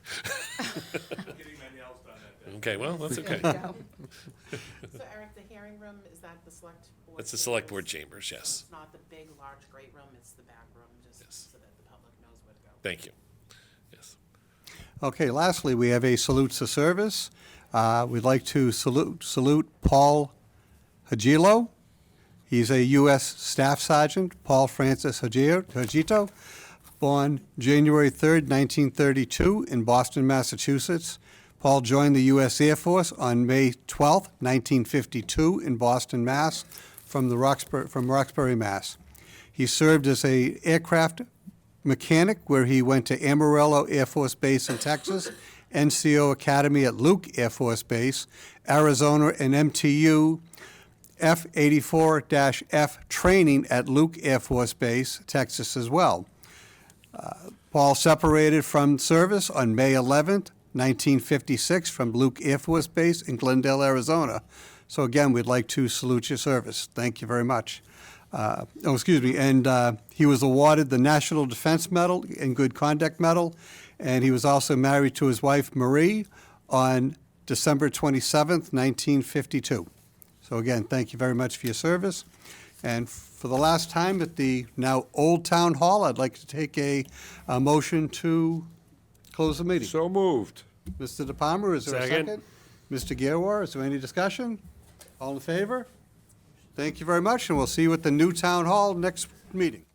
Getting my nails done that day. Okay, well that's okay. There you go. So Eric, the hearing room, is that the select board? That's the select board chambers? chambers. Yes. It's not the big, large, great room, it's the back room, just Yes. so that the public knows where to go. Thank you. Yes. Okay, lastly, we have a salutes to service. We'd like to salute Paul Hagilo. He's a U.S. Staff Sergeant, Paul Francis Hagito, born January 3rd, 1932, in Boston, Massachusetts. Paul joined the U.S. Air Force on May 12th, 1952, in Boston, Mass., from Roxbury, Mass. He served as an aircraft mechanic, where he went to Amarillo Air Force Base in Texas, NCO Academy at Luke Air Force Base, Arizona, and MTU F-84-F training at Luke Air Force Base, Texas as well. Paul separated from service on May 11th, 1956, from Luke Air Force Base in Glendale, Arizona. So again, we'd like to salute your service. Thank you very much. And he was awarded the National Defense Medal and Good Conduct Medal, and he was also married to his wife, Marie, on December 27th, 1952. So again, thank you very much for your service. And for the last time at the now Old Town Hall, I'd like to take a motion to close the meeting. So moved. Mr. De Palma, is there a Second. second? Mr. Gerwar, is there any discussion? All in favor? Thank you very much, and we'll see you at the new Town Hall next meeting.